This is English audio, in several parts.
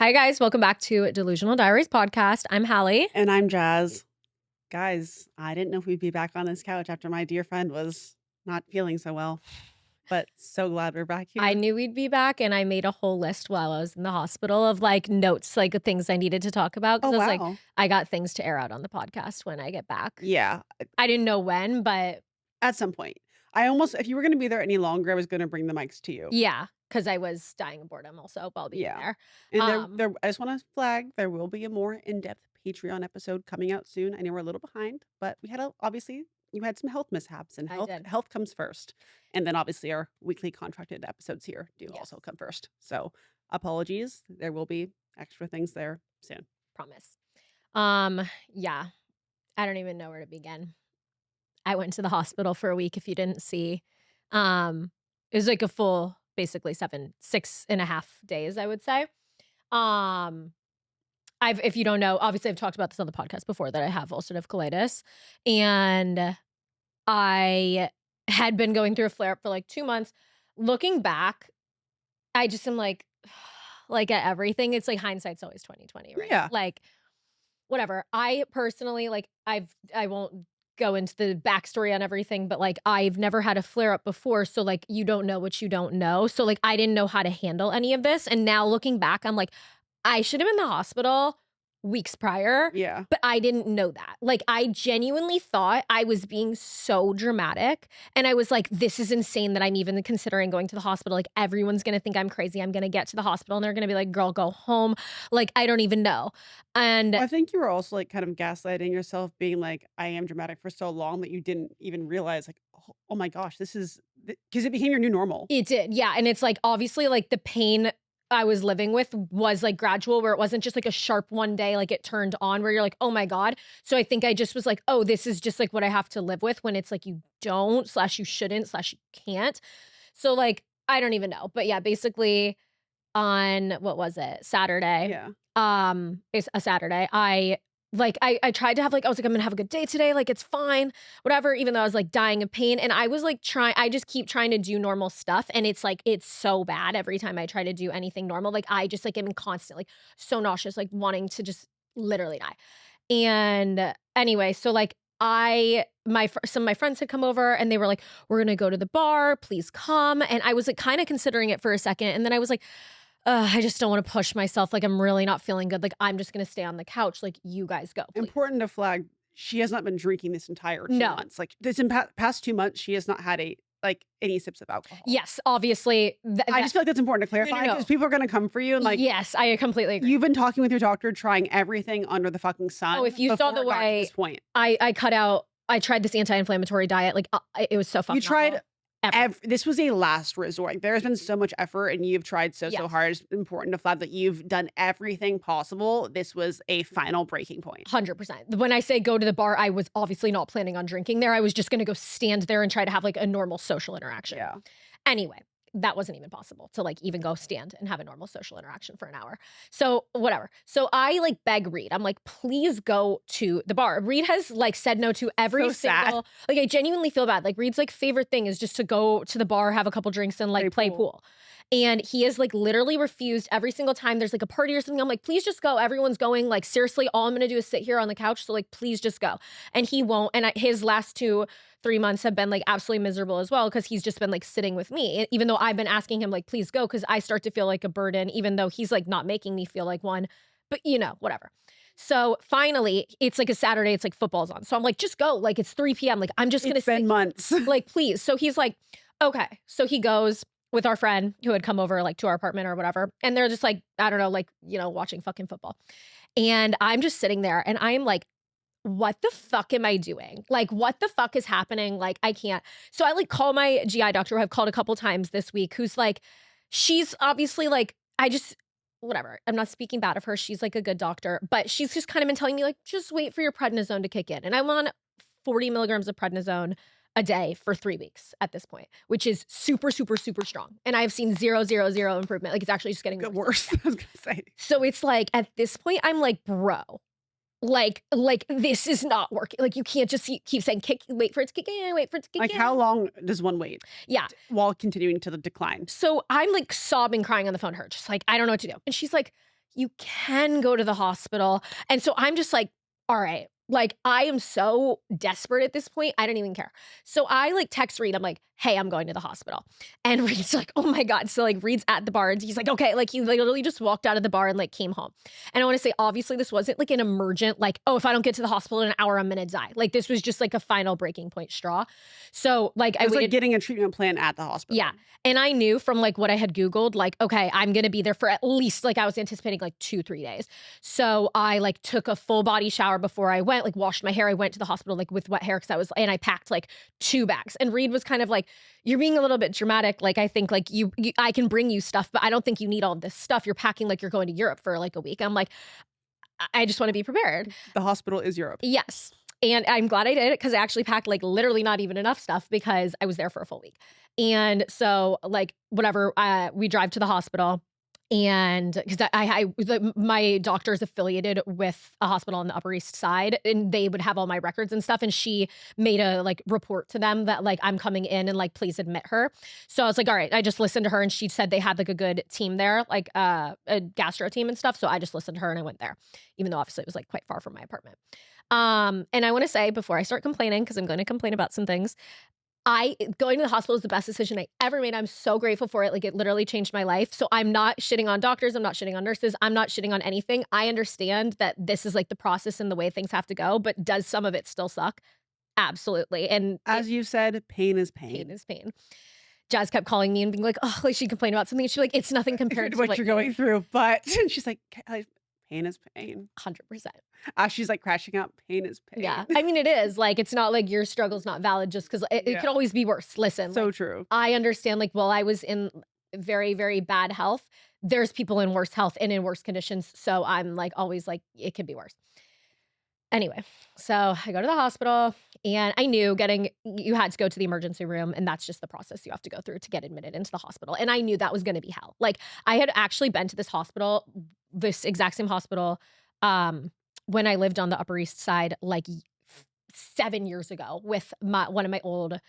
Hi, guys. Welcome back to Delusional Diaries Podcast. I'm Halley. And I'm Jaz. Guys, I didn't know if we'd be back on this couch after my dear friend was not feeling so well, but so glad we're back here. I knew we'd be back, and I made a whole list while I was in the hospital of like notes, like things I needed to talk about. Because I was like, I got things to air out on the podcast when I get back. Yeah. I didn't know when, but at some point. I almost, if you were going to be there any longer, I was going to bring the mics to you. Yeah, because I was dying of boredom also while being there. And I just want to flag, there will be a more in-depth Patreon episode coming out soon. I know we're a little behind, but we had obviously, you had some health mishaps, and health comes first. And then obviously our weekly contracted episodes here do also come first. So apologies. There will be extra things there soon. Promise. Yeah, I don't even know where to begin. I went to the hospital for a week, if you didn't see. It was like a full, basically 6.5 days, I would say. If you don't know, obviously I've talked about this on the podcast before, that I have ulcerative colitis. And I had been going through a flare-up for like 2 months. Looking back, I just am like at everything, it's like hindsight's always 20/20, right? Yeah. Like, whatever. I personally, like, I won't go into the backstory on everything, but like I've never had a flare up before. So like you don't know what you don't know. So like I didn't know how to handle any of this. And now looking back, I'm like, I should have been in the hospital weeks prior. Yeah. But I didn't know that. Like I genuinely thought I was being so dramatic. And I was like, this is insane that I'm even considering going to the hospital. Like everyone's going to think I'm crazy. I'm going to get to the hospital and they're going to be like, girl, go home. Like, I don't even know. And I think you were also like kind of gaslighting yourself, being like, I am dramatic for so long that you didn't even realize like, oh my gosh, this is, because it became your new normal. It did. Yeah. And it's like, obviously like the pain I was living with was like gradual, where it wasn't just like a sharp one day, like it turned on where you're like, oh my God. So I think I just was like, oh, this is just like what I have to live with, when it's like you don't / you shouldn't / you can't. So like, I don't even know. But yeah, basically on, what was it? Saturday. Yeah. It's a Saturday. I tried to have like, I was like, I'm gonna have a good day today. Like, it's fine, whatever, even though I was like dying of pain. And I was like I just keep trying to do normal stuff. And it's like, it's so bad every time I try to do anything normal. Like I just like am constant, like so nauseous, like wanting to just literally die. And anyway, so like some of my friends had come over and they were like, we're gonna go to the bar, please come. And I was like kind of considering it for a second. And then I was like, I just don't want to push myself. Like, I'm really not feeling good. Like, I'm just going to stay on the couch. Like, you guys go, please. Important to flag, she has not been drinking this entire 2 months. Like, this past 2 months, she has not had any sips of alcohol. Yes, obviously. I just feel like that's important to clarify, because people are going to come for you and like. Yes, I completely agree. You've been talking with your doctor, trying everything under the fucking sun. Oh, if you saw the way this point. I cut out, I tried this anti-inflammatory diet. Like, it was so fucking You tried. awful. This was a last resort. Like, there's been so much effort and you've tried so hard. It's important to flag that you've done everything possible. This was a final breaking point. 100%. When I say go to the bar, I was obviously not planning on drinking there. I was just going to go stand there and try to have like a normal social interaction. Yeah. Anyway, that wasn't even possible to like even go stand and have a normal social interaction for an hour. So whatever. So I like beg Reed. I'm like, please go to the bar. Reed has like said no to every single, like I genuinely feel bad. Like Reed's like favorite thing is just to go to the bar, have a couple drinks and like play pool. And he has like literally refused every single time there's like a party or something. I'm like, please just go. Everyone's going. Like, seriously, all I'm going to do is sit here on the couch. So like, please just go. And he won't. And his last 2-3 months have been like absolutely miserable as well, because he's just been like sitting with me, even though I've been asking him like, please go, because I start to feel like a burden, even though he's like not making me feel like one. But you know, whatever. So finally, it's like a Saturday, it's like football's on. So I'm like, just go. Like, it's 3 p.m. Like, I'm just going to sit. It's been months. Like, please. So he's like, okay. So he goes with our friend who had come over like to our apartment or whatever. And they're just like, I don't know, like, you know, watching fucking football. And I'm just sitting there and I'm like, what the fuck am I doing? Like, what the fuck is happening? Like, I can't. So I like call my GI doctor, who I've called a couple times this week, who's like, she's obviously like, whatever. I'm not speaking bad of her. She's like a good doctor, but she's just kind of been telling me like, just wait for your prednisone to kick in. And I'm on 40 milligrams of prednisone a day for 3 weeks at this point, which is super, super, super strong. And I've seen 0, 0, 0 improvement. Like, it's actually just getting worse. I was gonna say. So it's like, at this point, I'm like, bro, like this is not working. Like, you can't just keep saying, wait for it to kick in, wait for it to kick in. Like, how long does one wait? Yeah. While continuing to the decline. So I'm like sobbing, crying on the phone to her, just like, I don't know what to do. And she's like, you can go to the hospital. And so I'm just like, all right, like I am so desperate at this point. I don't even care. So I like text Reed. I'm like, hey, I'm going to the hospital. And Reed's like, oh my God. So like Reed's at the bar and he's like, okay. Like he literally just walked out of the bar and like came home. And I want to say, obviously this wasn't like an emergent, like, oh, if I don't get to the hospital in an hour, I'm going to die. Like this was just like a final breaking point straw. So like I was like getting a treatment plan at the hospital. Yeah. And I knew from like what I had Googled, like, okay, I'm going to be there for at least like I was anticipating like 2-3 days. So I like took a full body shower before I went, like washed my hair. I went to the hospital like with wet hair because and I packed like 2 bags. And Reed was kind of like, you're being a little bit dramatic. Like, I think like I can bring you stuff, but I don't think you need all of this stuff. You're packing like you're going to Europe for like a week. I'm like, I just want to be prepared. The hospital is Europe. Yes. And I'm glad I did it because I actually packed like literally not even enough stuff because I was there for a full week. And so like whatever, we drive to the hospital and because my doctor is affiliated with a hospital on the Upper East Side and they would have all my records and stuff. And she made a like report to them that like I'm coming in and like, please admit her. So I was like, all right, I just listened to her and she said they had like a good team there, like a gastro team and stuff. So I just listened to her and I went there, even though obviously it was like quite far from my apartment. And I want to say before I start complaining, because I'm going to complain about some things, going to the hospital is the best decision I ever made. I'm so grateful for it. Like it literally changed my life. So I'm not shitting on doctors. I'm not shitting on nurses. I'm not shitting on anything. I understand that this is like the process and the way things have to go, but does some of it still suck? Absolutely. And as you said, pain is pain. Pain is pain. Jaz kept calling me and being like, oh, like she'd complain about something. She'd be like, it's nothing compared to what you're going through. But she's like, pain is pain. 100%. She's like crashing out. Pain is pain. Yeah. I mean, it is like, it's not like your struggle's not valid just because it could always be worse. Listen. So like, true. I understand like, well, I was in very, very bad health. There's people in worse health and in worse conditions. So I'm like, always like, it could be worse. Anyway, so I go to the hospital and I knew you had to go to the emergency room and that's just the process you have to go through to get admitted into the hospital. And I knew that was going to be hell. Like I had actually been to this exact same hospital, when I lived on the Upper East Side, like 7 years ago with one of my old,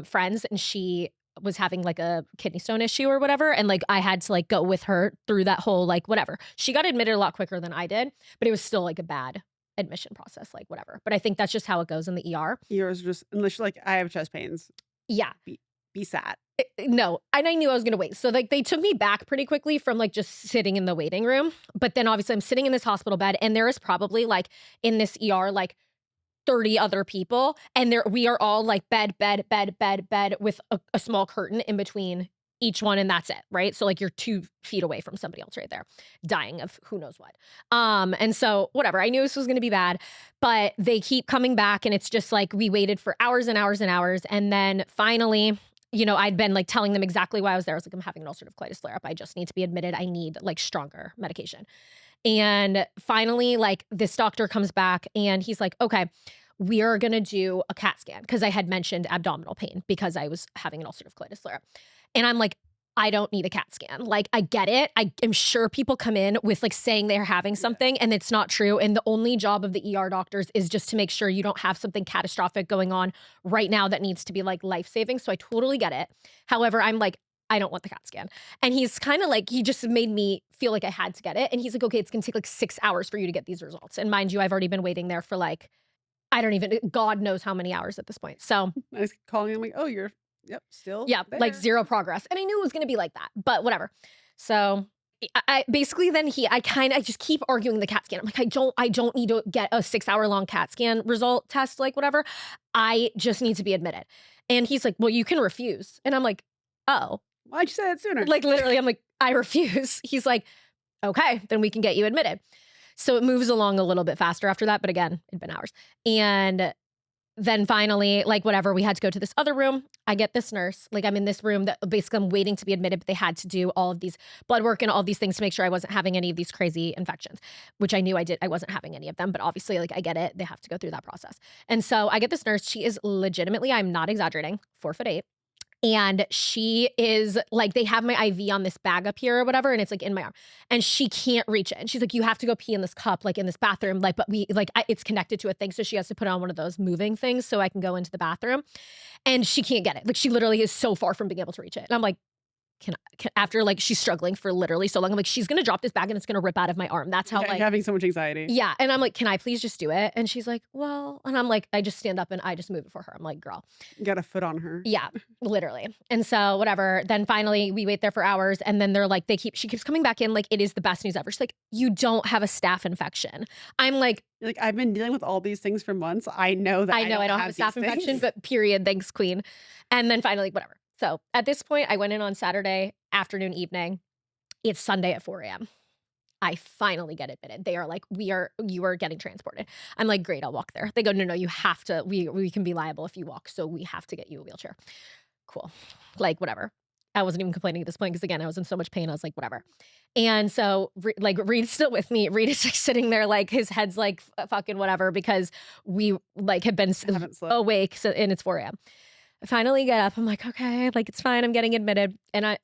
friends. And she was having like a kidney stone issue or whatever. And like, I had to like go with her through that whole, like, whatever. She got admitted a lot quicker than I did, but it was still like a bad admission process, like whatever. But I think that's just how it goes in the ER. ER's just, unless you're like, I have chest pains. Yeah. Be sad. No. And I knew I was going to wait. So like they took me back pretty quickly from like just sitting in the waiting room. But then obviously I'm sitting in this hospital bed and there is probably like in this ER, like 30 other people. And we are all like bed with a small curtain in between each one, and that's it, right? So like you're 2 feet away from somebody else right there, dying of who knows what. And so whatever, I knew this was going to be bad, but they keep coming back, and it's just like we waited for hours and hours and hours, and then finally, I'd been like telling them exactly why I was there. I was like, I'm having an ulcerative colitis flare up. I just need to be admitted. I need like stronger medication. And finally, like this doctor comes back, and he's like, okay, we are going to do a CAT scan because I had mentioned abdominal pain because I was having an ulcerative colitis flare up. And I'm like, I don't need a CAT scan. Like, I get it. I am sure people come in with like saying they're having something and it's not true. And the only job of the ER doctors is just to make sure you don't have something catastrophic going on right now that needs to be like life-saving. So I totally get it. However, I'm like, I don't want the CAT scan. And he's kind of like, he just made me feel like I had to get it. And he's like, okay, it's going to take like 6 hours for you to get these results. And mind you, I've already been waiting there for like, God knows how many hours at this point. So I was calling him like, oh, yep, still yeah, there. Like zero progress. And I knew it was going to be like that, but whatever. So I basically then I just keep arguing the CAT scan. I'm like, I don't need to get a 6-hour-long CAT scan result test, like whatever. I just need to be admitted. And he's like, well, you can refuse. And I'm like, oh. Why'd you say that sooner? Like literally, I'm like, I refuse. He's like, okay, then we can get you admitted. So it moves along a little bit faster after that. But again, it'd been hours. And then finally, like whatever, we had to go to this other room. I get this nurse, like I'm in this room that basically I'm waiting to be admitted, but they had to do all of these blood work and all these things to make sure I wasn't having any of these crazy infections, which I knew I wasn't having any of them, but obviously like I get it. They have to go through that process. And so I get this nurse. She is legitimately, I'm not exaggerating, 4'8". And she is like, they have my IV on this bag up here or whatever. And it's like in my arm and she can't reach it. And she's like, you have to go pee in this cup, like in this bathroom. Like, but it's connected to a thing. So she has to put on one of those moving things so I can go into the bathroom and she can't get it. Like she literally is so far from being able to reach it. And I'm like, after like she's struggling for literally so long, I'm like, she's gonna drop this bag and it's gonna rip out of my arm. That's how like having so much anxiety. Yeah. And I'm like, can I please just do it? And she's like, well, and I'm like, I just stand up and I just move it for her. I'm like, girl. You got a foot on her. Yeah, literally. And so whatever. Then finally we wait there for hours and then they're like, she keeps coming back in like it is the best news ever. She's like, you don't have a staph infection. I'm like, I've been dealing with all these things for months. I know that I don't have a staph infection, but period. Thanks, queen. And then finally, whatever. So at this point, I went in on Saturday afternoon, evening. It's Sunday at 4 a.m. I finally get admitted. They are like, you are getting transported. I'm like, great, I'll walk there. They go, no, you have to, we can be liable if you walk. So we have to get you a wheelchair. Cool. Like, whatever. I wasn't even complaining at this point because again, I was in so much pain. I was like, whatever. And so like Reed's still with me. Reed is like sitting there, like his head's like fucking whatever because we like have been awake and it's 4 a.m. I finally get up. I'm like, okay, like it's fine. I'm getting admitted. And I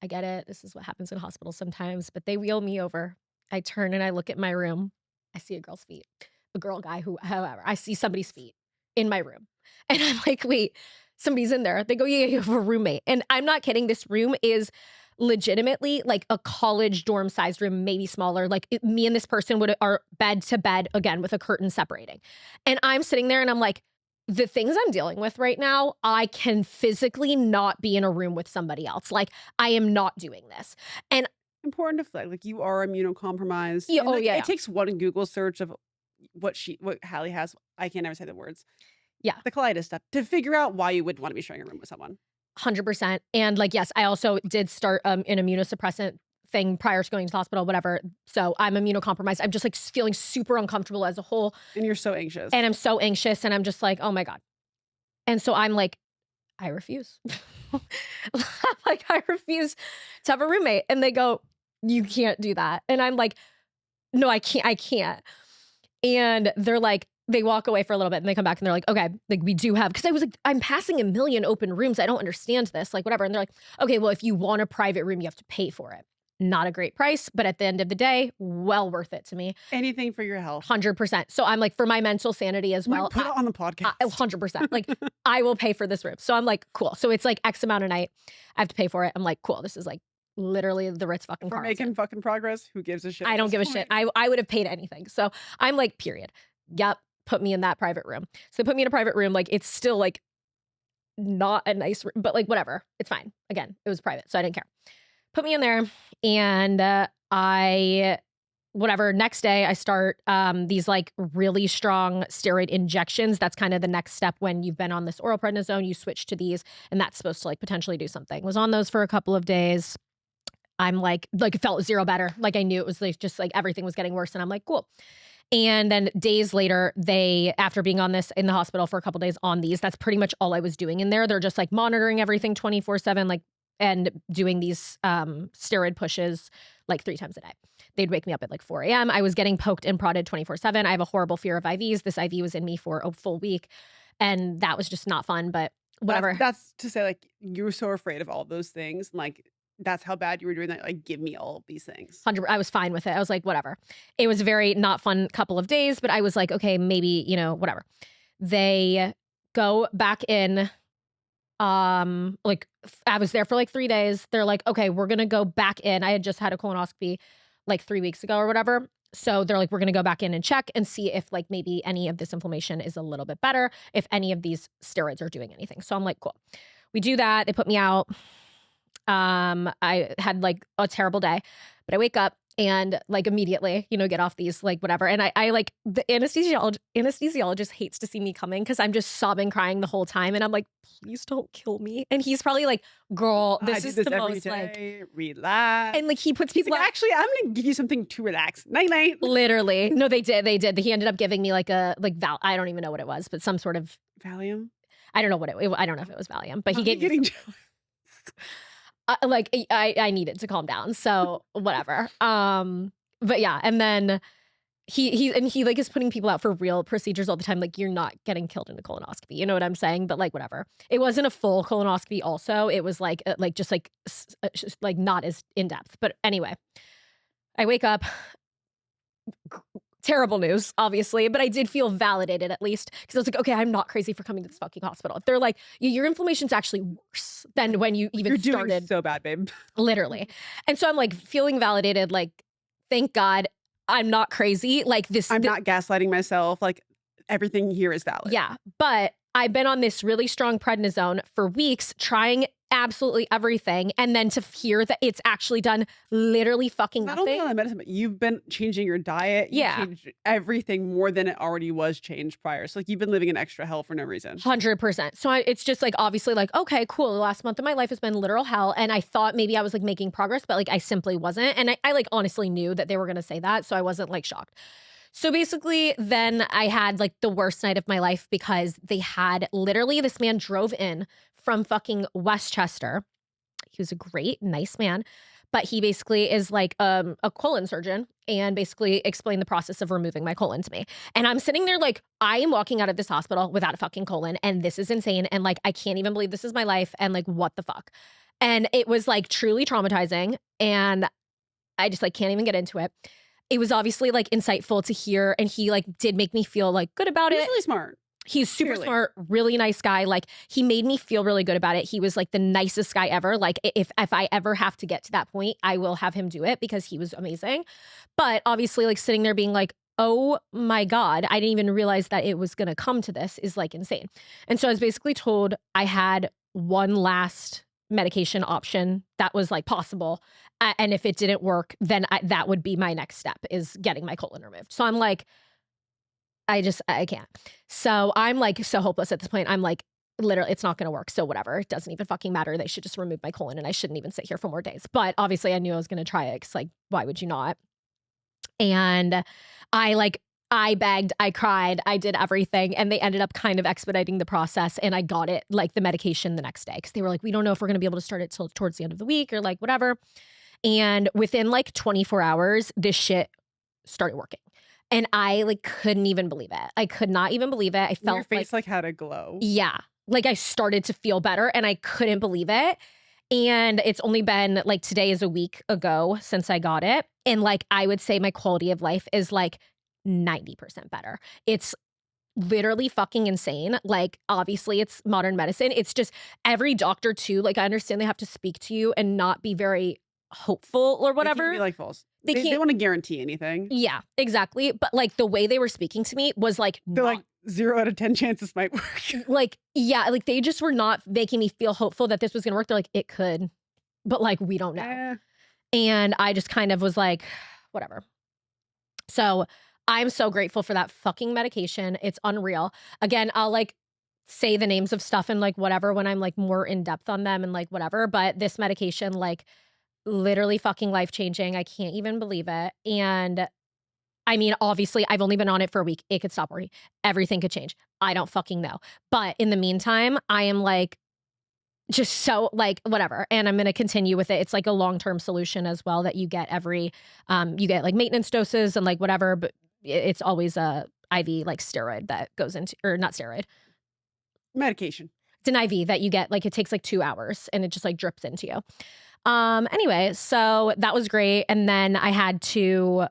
get it. This is what happens in hospitals sometimes, but they wheel me over. I turn and I look at my room. I see a girl's feet, a girl, guy, however. I see somebody's feet in my room. And I'm like, wait, somebody's in there. They go, yeah, you have a roommate. And I'm not kidding. This room is legitimately like a college dorm sized room, maybe smaller. Like me and this person are bed to bed again with a curtain separating. And I'm sitting there and I'm like, the things I'm dealing with right now, I can physically not be in a room with somebody else. Like I am not doing this. And important to flag, like you are immunocompromised. Yeah, It takes one Google search of what Hallie has. I can't ever say the words. Yeah. The colitis stuff to figure out why you would want to be sharing a room with someone. 100%. And like, yes, I also did start an immunosuppressant thing prior to going to the hospital, whatever. So I'm immunocompromised. I'm just like feeling super uncomfortable as a whole. And you're so anxious. And I'm so anxious and I'm just like, oh my God. And so I'm like, I refuse. Like, I refuse to have a roommate. And they go, you can't do that. And I'm like, no, I can't. And they're like, they walk away for a little bit and they come back and they're like, okay, like we do have, because I was like, I'm passing 1 million open rooms. I don't understand this, like whatever. And they're like, okay, well, if you want a private room, you have to pay for it. Not a great price, but at the end of the day, well worth it to me. Anything for your health. 100%. So I'm like, for my mental sanity as well. Put it on the podcast. 100%. Like, I will pay for this room. So I'm like, cool. So it's like X amount a night. I have to pay for it. I'm like, cool. This is like literally the Ritz fucking Carlton. For making fucking progress. Who gives a shit? I don't give a shit. I would have paid anything. So I'm like, period. Yep. Put me in that private room. So they put me in a private room. Like, it's still like not a nice room, but like, whatever. It's fine. Again, it was private. So I didn't care. Put me in there and next day I start these like really strong steroid injections. That's kind of the next step when you've been on this oral prednisone, you switch to these and that's supposed to like potentially do something. Was on those for a couple of days. I'm like it felt zero better. Like I knew it was like just like everything was getting worse and I'm like, cool. And then days later, after being on this in the hospital for a couple of days on these, that's pretty much all I was doing in there. They're just like monitoring everything 24/7, like, and doing these steroid pushes like 3 times a day. They'd wake me up at like 4 a.m. I was getting poked and prodded 24/7. I have a horrible fear of IVs. This IV was in me for a full week and that was just not fun, but whatever. That's to say, like, you were so afraid of all those things. Like, that's how bad you were doing that. Like, give me all of these things. 100. I was fine with it. I was like, whatever. It was a very not fun couple of days, but I was like, okay, maybe, whatever. They go back in. Like I was there for like 3 days. They're like, okay, we're going to go back in. I had just had a colonoscopy like 3 weeks ago or whatever. So they're like, we're going to go back in and check and see if like maybe any of this inflammation is a little bit better, if any of these steroids are doing anything. So I'm like, cool. We do that. They put me out. I had like a terrible day, but I wake up and like immediately, get off these like whatever. And I like the anesthesiologist hates to see me coming because I'm just sobbing, crying the whole time. And I'm like, please don't kill me. And he's probably like, girl, this is the most like relax. And like he puts people like, actually, I'm going to give you something to relax. Night night. Literally. No, they did. He ended up giving me like I don't even know what it was, but some sort of Valium. I don't know what I don't know if it was Valium, but he gave me I needed to calm down. So whatever. But yeah. And then he like is putting people out for real procedures all the time. Like, you're not getting killed in a colonoscopy. You know what I'm saying? But like, whatever. It wasn't a full colonoscopy also. It was like just not as in depth. But anyway, I wake up Terrible news, obviously, but I did feel validated at least because I was like, okay, I'm not crazy for coming to this fucking hospital. They're like, your inflammation's actually worse than when you even started. You're doing so bad, babe. Literally. And so I'm like feeling validated, like, thank God I'm not crazy. Like I'm not gaslighting myself. Like everything here is valid. Yeah. But I've been on this really strong prednisone for weeks, trying absolutely everything. And then to hear that it's actually done literally fucking nothing. Not only on the medicine, but you've been changing your diet. You changed everything more than it already was changed prior. So like you've been living in extra hell for no reason. 100%. So it's just like, obviously like, okay, cool. The last month of my life has been literal hell. And I thought maybe I was like making progress, but like I simply wasn't. And I like honestly knew that they were going to say that. So I wasn't like shocked. So basically then I had like the worst night of my life because they had literally this man drove in from fucking Westchester. He was a great, nice man, but he basically is like a colon surgeon and basically explained the process of removing my colon to me. And I'm sitting there like, I am walking out of this hospital without a fucking colon and this is insane. And like, I can't even believe this is my life. And like, what the fuck? And it was like truly traumatizing. And I just like can't even get into it. It was obviously like insightful to hear. And he like did make me feel like good about it. He's really smart. He's super smart, really nice guy. Like he made me feel really good about it. He was like the nicest guy ever. Like if I ever have to get to that point, I will have him do it because he was amazing. But obviously like sitting there being like, oh my God, I didn't even realize that it was going to come to this is like insane. And so I was basically told I had one last medication option that was like possible. And if it didn't work, then that would be my next step is getting my colon removed. So I'm like, I can't. So I'm like so hopeless at this point. I'm like, literally, it's not going to work. So whatever. It doesn't even fucking matter. They should just remove my colon and I shouldn't even sit here for more days. But obviously I knew I was going to try it because like, why would you not? And I begged, I cried, I did everything. And they ended up kind of expediting the process. And I got it like the medication the next day because they were like, we don't know if we're going to be able to start it till towards the end of the week or like whatever. And within like 24 hours, this shit started working. And I like couldn't even believe it. I could not even believe it. I felt your face like had a glow. Yeah. Like I started to feel better and I couldn't believe it. And it's only been like today is a week ago since I got it. And like I would say my quality of life is like 90% better. It's literally fucking insane. Like obviously it's modern medicine. It's just every doctor too. Like I understand they have to speak to you and not be very hopeful or whatever. They like false. They want to guarantee anything. Yeah, exactly. But like the way they were speaking to me was like, they're like 0 out of 10 chances might work. Like, yeah, like they just were not making me feel hopeful that this was going to work. They're like, it could, but like, we don't know. And I just kind of was like, whatever. So I'm so grateful for that fucking medication. It's unreal. Again, I'll like say the names of stuff and like whatever when I'm like more in depth on them and like whatever. But this medication, like, literally fucking life-changing. I can't even believe it. And I mean, obviously, I've only been on it for a week. It could stop working. Everything could change. I don't fucking know. But in the meantime, I am like, just so like whatever. And I'm going to continue with it. It's like a long-term solution as well that you get every, you get like maintenance doses and like whatever, but it's always a IV like steroid that goes into, or not steroid. Medication. It's an IV that you get, like it takes like 2 hours and it just like drips into you. Anyway, so that was great. And then I had to,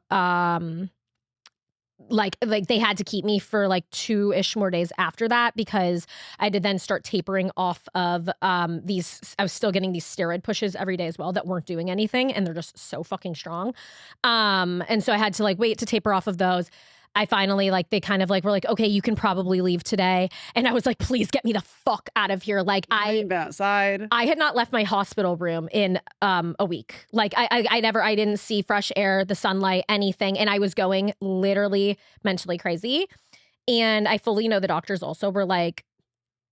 like they had to keep me for like 2-ish more days after that because I had to then start tapering off of, I was still getting these steroid pushes every day as well that weren't doing anything. And they're just so fucking strong. And so I had to like wait to taper off of those. I finally like, they kind of like, were like, okay, you can probably leave today. And I was like, please get me the fuck out of here. Like been outside. I had not left my hospital room in a week. Like I didn't see fresh air, the sunlight, anything. And I was going literally mentally crazy. And I fully know the doctors also were like,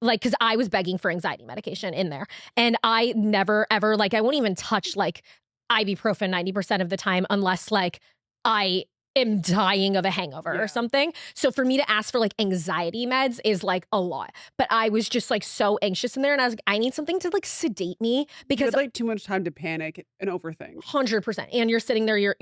cause I was begging for anxiety medication in there. And I never ever, like, I won't even touch like ibuprofen 90% of the time unless like I am dying of a hangover or something. So for me to ask for like anxiety meds is like a lot. But I was just like so anxious in there and I was like, I need something to like sedate me because it's like too much time to panic and overthink. 100%. And you're sitting there, you're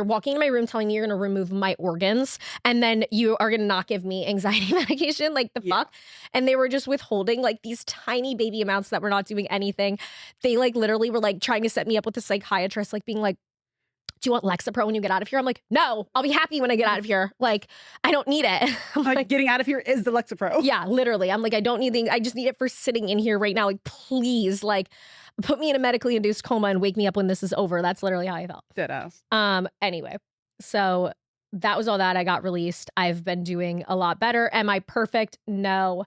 walking in my room telling me you're going to remove my organs and then you are going to not give me anxiety medication. Like the fuck? And they were just withholding like these tiny baby amounts that were not doing anything. They like literally were like trying to set me up with a psychiatrist, like being like, do you want Lexapro when you get out of here? I'm like, no, I'll be happy when I get out of here. Like, I don't need it. Like, getting out of here is the Lexapro. Yeah, literally. I'm like, I don't need I just need it for sitting in here right now. Like, please, like, put me in a medically induced coma and wake me up when this is over. That's literally how I felt. Deadass. Anyway, so that was all that. I got released. I've been doing a lot better. Am I perfect? No.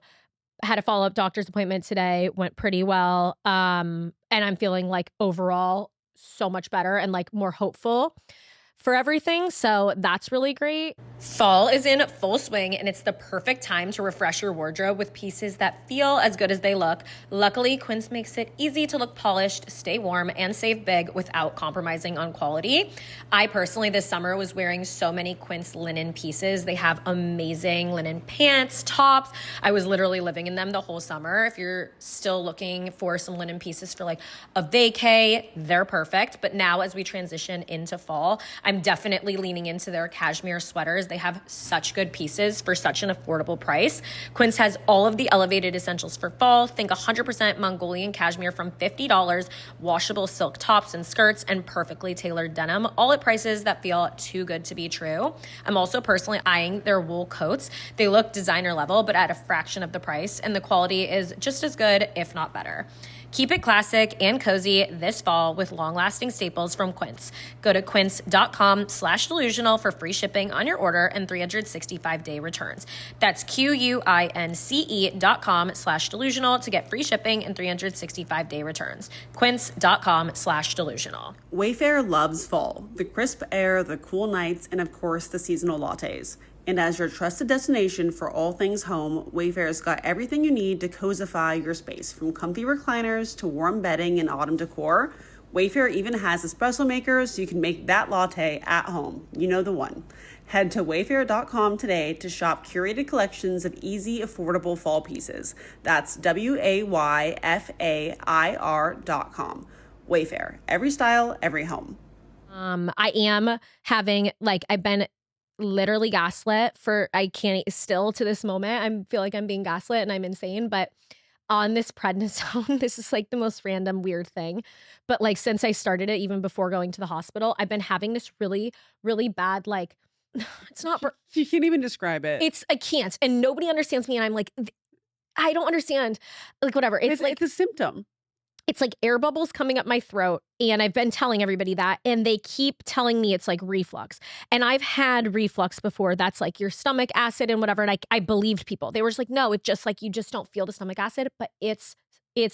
Had a follow-up doctor's appointment today. Went pretty well. And I'm feeling like overall so much better and like more hopeful for everything. So that's really great. Fall is in full swing and it's the perfect time to refresh your wardrobe with pieces that feel as good as they look. Luckily, Quince makes it easy to look polished, stay warm, and save big without compromising on quality. I personally this summer was wearing so many Quince linen pieces. They have amazing linen pants, tops. I was literally living in them the whole summer. If you're still looking for some linen pieces for like a vacay, they're perfect. But now as we transition into fall, I'm definitely leaning into their cashmere sweaters. They have such good pieces for such an affordable price. Quince has all of the elevated essentials for fall. Think 100% Mongolian cashmere from $50, washable silk tops and skirts, and perfectly tailored denim, all at prices that feel too good to be true. I'm also personally eyeing their wool coats. They look designer level, but at a fraction of the price, and the quality is just as good, if not better. Keep it classic and cozy this fall with long-lasting staples from Quince. Go to quince.com/delusional for free shipping on your order and 365-day returns. That's QUINCE.com/delusional to get free shipping and 365-day returns. Quince.com/delusional. Wayfair loves fall, the crisp air, the cool nights, and of course the seasonal lattes. And as your trusted destination for all things home, Wayfair's got everything you need to cozyfy your space, from comfy recliners to warm bedding and autumn decor. Wayfair even has espresso makers so you can make that latte at home. You know the one. Head to wayfair.com today to shop curated collections of easy, affordable fall pieces. That's WAYFAIR.com. Wayfair, every style, every home. I am having, like, I've been literally gaslit for, I can't still to this moment. I feel like I'm being gaslit and I'm insane, but on this prednisone, this is like the most random weird thing. But like, since I started it, even before going to the hospital, I've been having this really, really bad, like, it's not, you can't even describe it. I can't. And nobody understands me. And I'm like, I don't understand. Like, whatever. It's like, it's a symptom. It's like air bubbles coming up my throat. And I've been telling everybody that. And they keep telling me it's like reflux. And I've had reflux before. That's like your stomach acid and whatever. And I believed people. They were just like, no, it's just like you just don't feel the stomach acid, but it's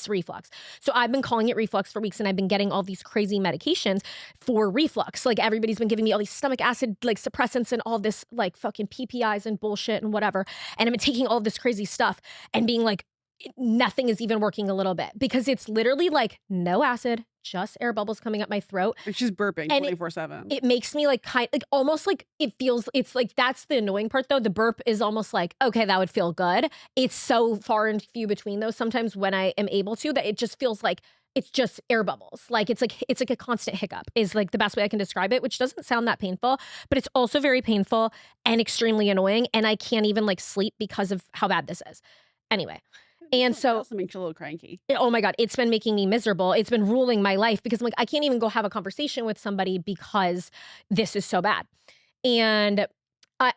reflux. So I've been calling it reflux for weeks and I've been getting all these crazy medications for reflux. Like everybody's been giving me all these stomach acid like suppressants and all this like fucking PPIs and bullshit and whatever. And I've been taking all this crazy stuff and being like, nothing is even working a little bit because it's literally like no acid, just air bubbles coming up my throat. And she's burping 24/7. It makes me like almost like it feels, it's like, that's the annoying part though. The burp is almost like, okay, that would feel good. It's so far and few between those sometimes when I am able to, that it just feels like it's just air bubbles. Like it's like a constant hiccup is like the best way I can describe it, which doesn't sound that painful, but it's also very painful and extremely annoying. And I can't even like sleep because of how bad this is. Anyway. And so, it also makes you a little cranky. Oh my God, it's been making me miserable. It's been ruling my life because I'm like, I can't even go have a conversation with somebody because this is so bad. And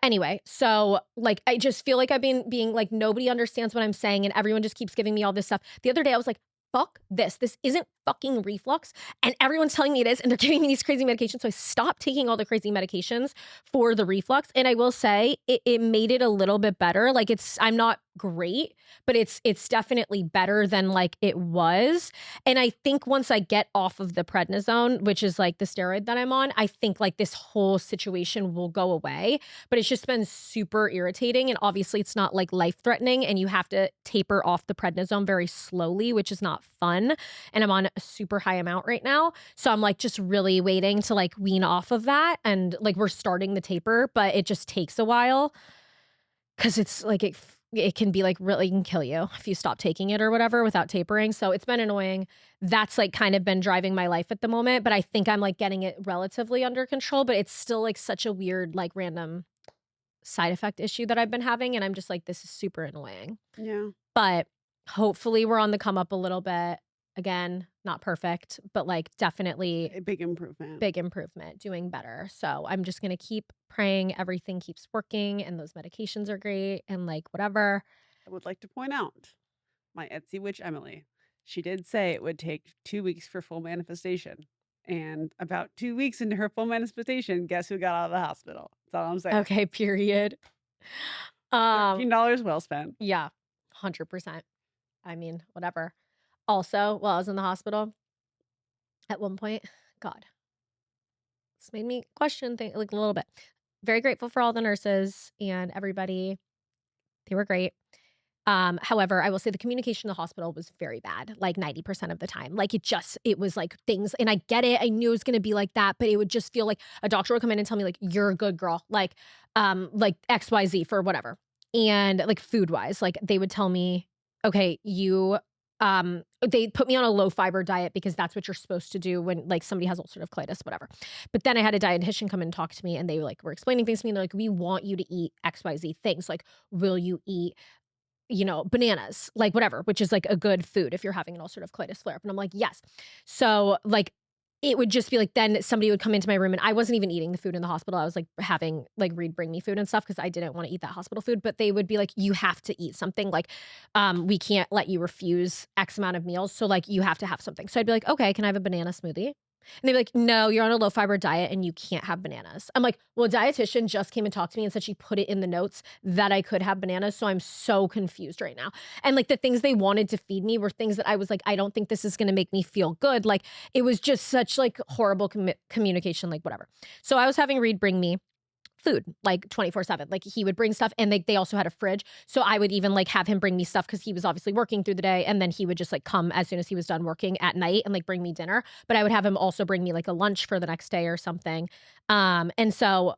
anyway, so like, I just feel like I've been being like, nobody understands what I'm saying and everyone just keeps giving me all this stuff. The other day I was like, fuck this. This isn't fucking reflux. And everyone's telling me it is. And they're giving me these crazy medications. So I stopped taking all the crazy medications for the reflux. And I will say it made it a little bit better. Like I'm not great, but it's definitely better than like it was. And I think once I get off of the prednisone, which is like the steroid that I'm on, I think like this whole situation will go away. But it's just been super irritating. And obviously it's not like life threatening and you have to taper off the prednisone very slowly, which is not fun. And I'm on a super high amount right now. So I'm like just really waiting to like wean off of that. And like we're starting the taper, but it just takes a while because it's like it can be like really can kill you if you stop taking it or whatever without tapering. So it's been annoying. That's like kind of been driving my life at the moment, but I think I'm like getting it relatively under control, but it's still like such a weird, like random side effect issue that I've been having. And I'm just like, this is super annoying. Yeah. But hopefully we're on the come up a little bit. Again, not perfect, but like definitely A big improvement. Doing better. So I'm just going to keep praying everything keeps working and those medications are great and like whatever. I would like to point out my Etsy witch, Emily. She did say it would take 2 weeks for full manifestation. And about 2 weeks into her full manifestation, guess who got out of the hospital? That's all I'm saying. Okay, period. $13 well spent. Yeah, 100%. I mean, whatever. Also, while I was in the hospital, at one point, God, this made me question things like a little bit. Very grateful for all the nurses and everybody. They were great. However, I will say the communication in the hospital was very bad, like 90% of the time. Like it was like things, and I get it. I knew it was going to be like that, but it would just feel like a doctor would come in and tell me like, you're a good girl, like XYZ for whatever. And like food wise, like they would tell me, okay, they put me on a low fiber diet because that's what you're supposed to do when like somebody has ulcerative colitis, whatever. But then I had a dietitian come in and talk to me and they like were explaining things to me. And they're like, we want you to eat XYZ things. Like, will you eat bananas, like whatever, which is like a good food if you're having an ulcerative colitis flare up. And I'm like, yes. So like, it would just be like, then somebody would come into my room and I wasn't even eating the food in the hospital. I was like having like Reed bring me food and stuff because I didn't want to eat that hospital food, but they would be like, you have to eat something. Like, we can't let you refuse X amount of meals. So like, you have to have something. So I'd be like, okay, can I have a banana smoothie? And they'd be like, no, you're on a low fiber diet and you can't have bananas. I'm like, well, a dietitian just came and talked to me and said she put it in the notes that I could have bananas. So I'm so confused right now. And like the things they wanted to feed me were things that I was like, I don't think this is going to make me feel good. Like it was just such like horrible communication, like whatever. So I was having Reed bring me food like 24/7. Like he would bring stuff and they also had a fridge. So I would even like have him bring me stuff because he was obviously working through the day. And then he would just like come as soon as he was done working at night and like bring me dinner. But I would have him also bring me like a lunch for the next day or something. And so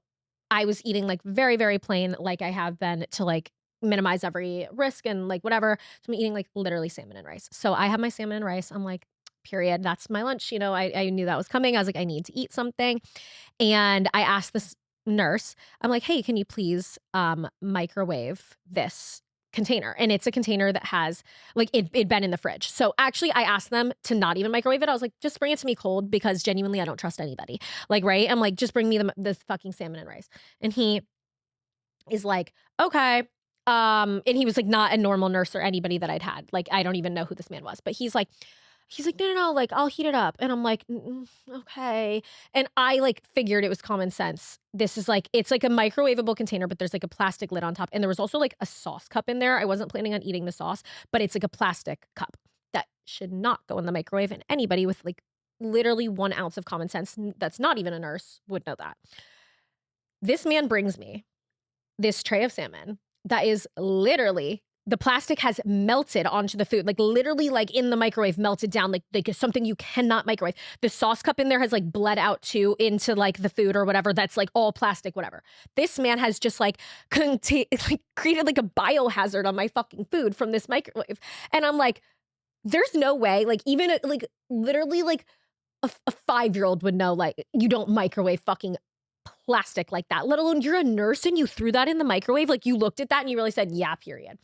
I was eating like very, very plain, like I have been to like minimize every risk and like whatever. So I'm eating like literally salmon and rice. So I have my salmon and rice. I'm like, period. That's my lunch. I knew that was coming. I was like, I need to eat something. And I asked this nurse, I'm like, hey, can you please microwave this container? And it's a container that has like it'd been in the fridge. So actually I asked them to not even microwave it. I was like, just bring it to me cold because genuinely I don't trust anybody. Like, right? I'm like, just bring me this fucking salmon and rice. And he is like, okay. And he was like not a normal nurse or anybody that I'd had. Like, I don't even know who this man was, but he's like, no, like I'll heat it up. And I'm like, okay. And I like figured it was common sense. This is like, it's like a microwavable container, but there's like a plastic lid on top. And there was also like a sauce cup in there. I wasn't planning on eating the sauce, but it's like a plastic cup that should not go in the microwave. And anybody with like literally 1 ounce of common sense that's not even a nurse would know that. This man brings me this tray of salmon that is literally, the plastic has melted onto the food, like literally like in the microwave melted down, like something you cannot microwave. The sauce cup in there has like bled out too into like the food or whatever. That's like all plastic, whatever. This man has just like created like a biohazard on my fucking food from this microwave. And I'm like, there's no way, like even like literally like a 5-year-old would know, like you don't microwave fucking plastic like that, let alone you're a nurse and you threw that in the microwave. Like you looked at that and you really said, yeah, period.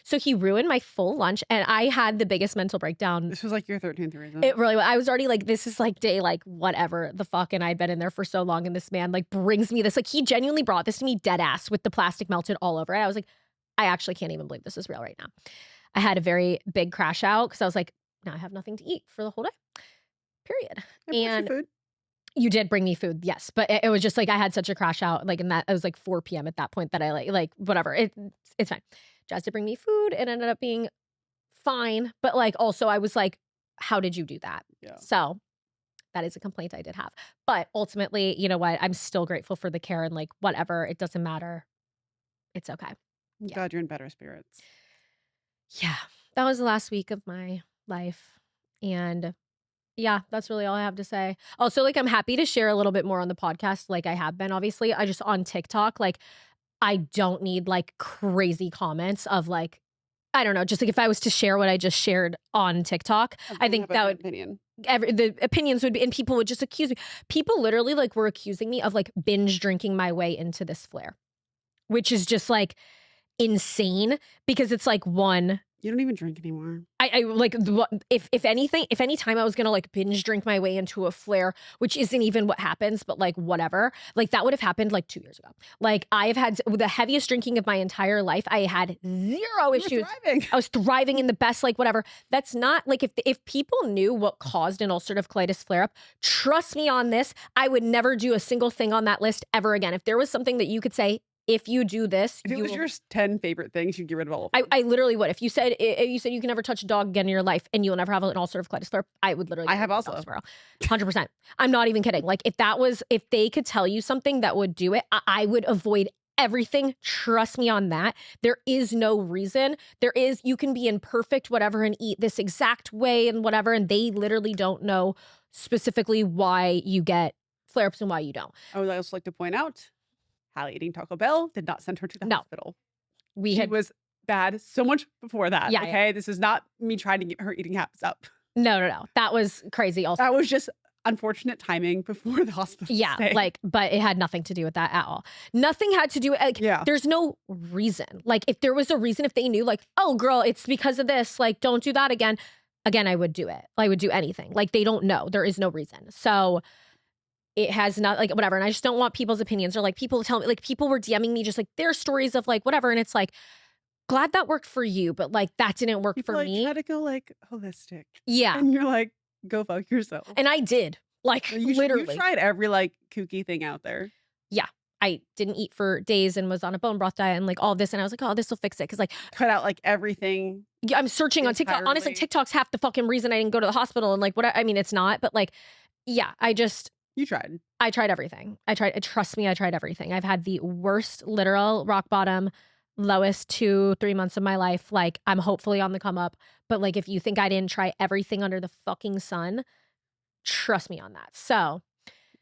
So he ruined my full lunch and I had the biggest mental breakdown. This was like your 13th reason. It really was. I was already like, this is like day, like whatever the fuck. And I'd been in there for so long and this man like brings me this, like he genuinely brought this to me dead ass with the plastic melted all over it. I was like, I actually can't even believe this is real right now. I had a very big crash out because I was like, now I have nothing to eat for the whole day. Period. And food. You did bring me food, yes. But it was just like I had such a crash out, like in that it was like 4 p.m. at that point that I like whatever. It's fine. Jaz did bring me food. It ended up being fine. But like also I was like, how did you do that? Yeah. So that is a complaint I did have. But ultimately, you know what? I'm still grateful for the care and like whatever. It doesn't matter. It's okay. I'm glad you're in better spirits. Yeah. That was the last week of my life. And yeah, that's really all I have to say. Also, like, I'm happy to share a little bit more on the podcast, like I have been, obviously. I just on TikTok, like, I don't need like crazy comments of like, I don't know, just like if I was to share what I just shared on TikTok, I think that would the opinions would be, and people would just accuse me. People literally like were accusing me of like binge drinking my way into this flare, which is just like insane because it's like one, You don't even drink anymore. I like if anything, if any time I was gonna like binge drink my way into a flare, which isn't even what happens, but like whatever, like that would have happened like 2 years ago. Like I've had the heaviest drinking of my entire life. I had zero issues. I was thriving in the best, like whatever. That's not like if people knew what caused an ulcerative colitis flare up, trust me on this, I would never do a single thing on that list ever again. If there was something that you could say, if you do this, if it was your 10 favorite things, you'd get rid of all of them. I literally would. If you said you can never touch a dog again in your life and you'll never have an ulcerative colitis flare, I would literally. I have also 100%. I'm not even kidding. Like if they could tell you something that would do it, I would avoid everything. Trust me on that. There is no reason. You can be in perfect whatever and eat this exact way and whatever, and they literally don't know specifically why you get flare-ups and why you don't. I would also like to point out, Halley eating Taco Bell did not send her to the hospital. She was bad so much before that. Yeah, okay, This is not me trying to get her eating habits up. No. That was crazy. Also, that was just unfortunate timing before the hospital. Yeah, stay. But it had nothing to do with that at all. Nothing had to do with There's no reason. Like, if there was a reason, if they knew, like, oh, girl, it's because of this. Like, don't do that again. Again, I would do it. I would do anything. Like, they don't know. There is no reason. So. It has not like whatever. And I just don't want people's opinions or like people tell me, like people were DMing me just like their stories of like whatever. And it's like, glad that worked for you, but like that didn't work for me. Try to go like holistic. Yeah. And you're like, go fuck yourself. And I did. Like literally. You tried every like kooky thing out there. Yeah. I didn't eat for days and was on a bone broth diet and like all this. And I was like, oh, this will fix it. Cause like cut out like everything. Yeah, I'm searching on TikTok. Honestly, TikTok's half the fucking reason I didn't go to the hospital and like what I mean, it's not, but like, yeah, you tried. I tried everything. Trust me, I tried everything. I've had the worst, literal rock bottom, lowest 2-3 months of my life. Like, I'm hopefully on the come up. But like, if you think I didn't try everything under the fucking sun, trust me on that. So,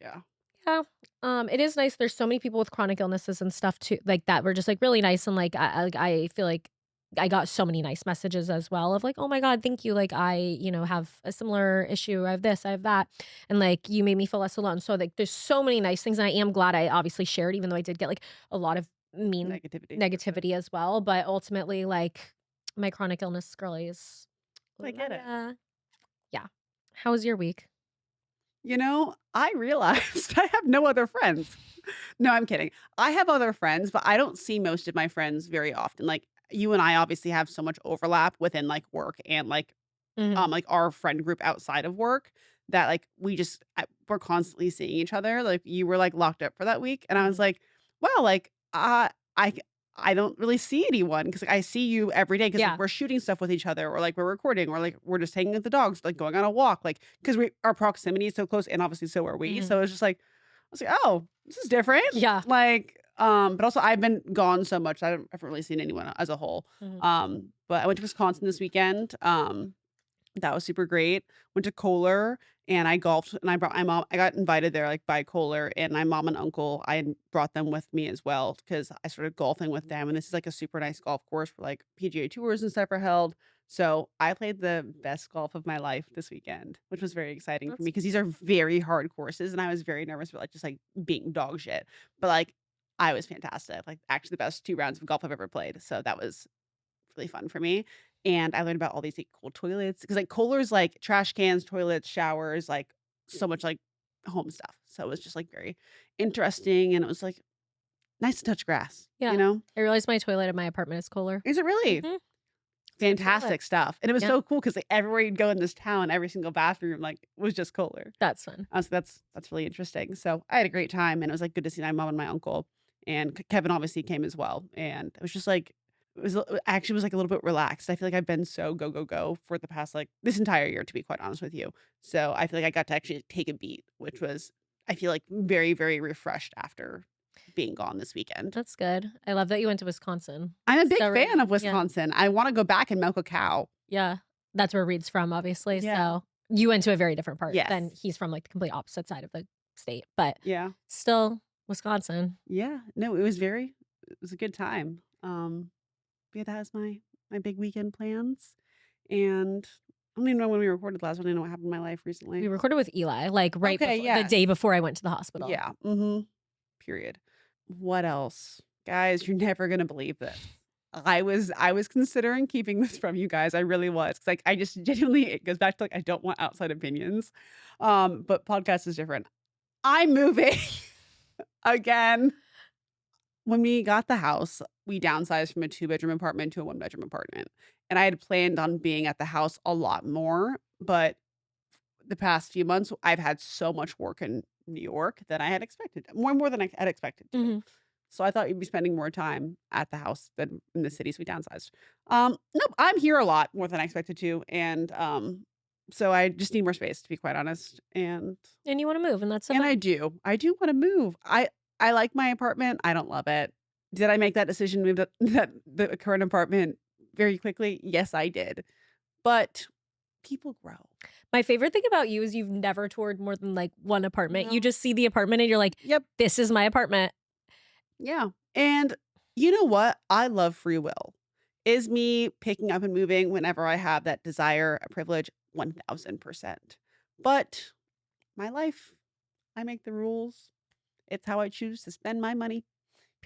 yeah. It is nice. There's so many people with chronic illnesses and stuff too, like that were just like really nice. And like, I feel like I got so many nice messages as well of like, oh my God, thank you. Like I, have a similar issue. I have this, I have that. And like, you made me feel less alone. So like, there's so many nice things. And I am glad I obviously shared, even though I did get like a lot of mean negativity as well. But ultimately, like my chronic illness girlies. I get it. Yeah. How was your week? I realized I have no other friends. No, I'm kidding. I have other friends, but I don't see most of my friends very often. Like, you and I obviously have so much overlap within like work and like like our friend group outside of work that like we're constantly seeing each other. Like you were like locked up for that week and I was like, wow, like I don't really see anyone because like, I see you every day because like, we're shooting stuff with each other or like we're recording or like we're just hanging with the dogs, like going on a walk, like because our proximity is so close and obviously so are we. So it's just like I was like, oh, this is different. Yeah. Like but also I've been gone so much I haven't really seen anyone as a whole. But I went to Wisconsin this weekend. That was super great. Went to Kohler and I golfed and I brought my mom. I got invited there like by Kohler and my mom and uncle. I brought them with me as well because I started golfing with them. And this is like a super nice golf course where like PGA tours and stuff are held. So I played the best golf of my life this weekend, which was very exciting for me because these are very hard courses and I was very nervous about like just like being dog shit. But like I was fantastic. Like actually the best 2 rounds of golf I've ever played. So that was really fun for me. And I learned about all these like cool toilets because like Kohler's like trash cans, toilets, showers, like so much like home stuff. So it was just like very interesting and it was like nice to touch grass. Yeah. I realized my toilet in my apartment is Kohler. Is it really? Mm-hmm. Fantastic stuff. And it was so cool because like everywhere you'd go in this town, every single bathroom like was just Kohler. That's fun. So that's really interesting. So I had a great time and it was like good to see my mom and my uncle. And Kevin obviously came as well. And it was just like, was like a little bit relaxed. I feel like I've been so go for the past like this entire year, to be quite honest with you. So I feel like I got to actually take a beat, which was, I feel like very, very refreshed after being gone this weekend. That's good. I love that you went to Wisconsin. I'm a big fan of Wisconsin. I want to go back and milk a cow. Yeah. That's where Reed's from, obviously. Yeah. So you went to a very different part than he's from, like the complete opposite side of the state. But still Wisconsin. Yeah. No, it was a good time. But yeah, that was my big weekend plans. And I don't even know when we recorded last one. I don't know what happened in my life recently. We recorded with Eli, like right before, the day before I went to the hospital. Yeah. Period. What else? Guys, you're never going to believe this. I was considering keeping this from you guys. I really was. 'Cause, like, I just genuinely it goes back to, like, I don't want outside opinions. But podcast is different. I'm moving again. When we got the house, we downsized from a two-bedroom apartment to a one-bedroom apartment, and I had planned on being at the house a lot more, but the past few months, I've had so much work in New York than I had expected, more than I had expected to. Mhm. So I thought you'd be spending more time at the house than in the city, so we downsized. Nope, I'm here a lot more than I expected to, and, so I just need more space, to be quite honest, And you want to move, and that's so and fine. I do wanna move. I like my apartment, I don't love it. Did I make that decision, move the current apartment very quickly? Yes, I did. But people grow. My favorite thing about you is you've never toured more than like one apartment. You No. just see the apartment and you're like, Yep. this is my apartment. Yeah. And you know what? I love free will. Is me picking up and moving whenever I have that desire, a privilege, 1000%. But my life, I make the rules. It's how I choose to spend my money.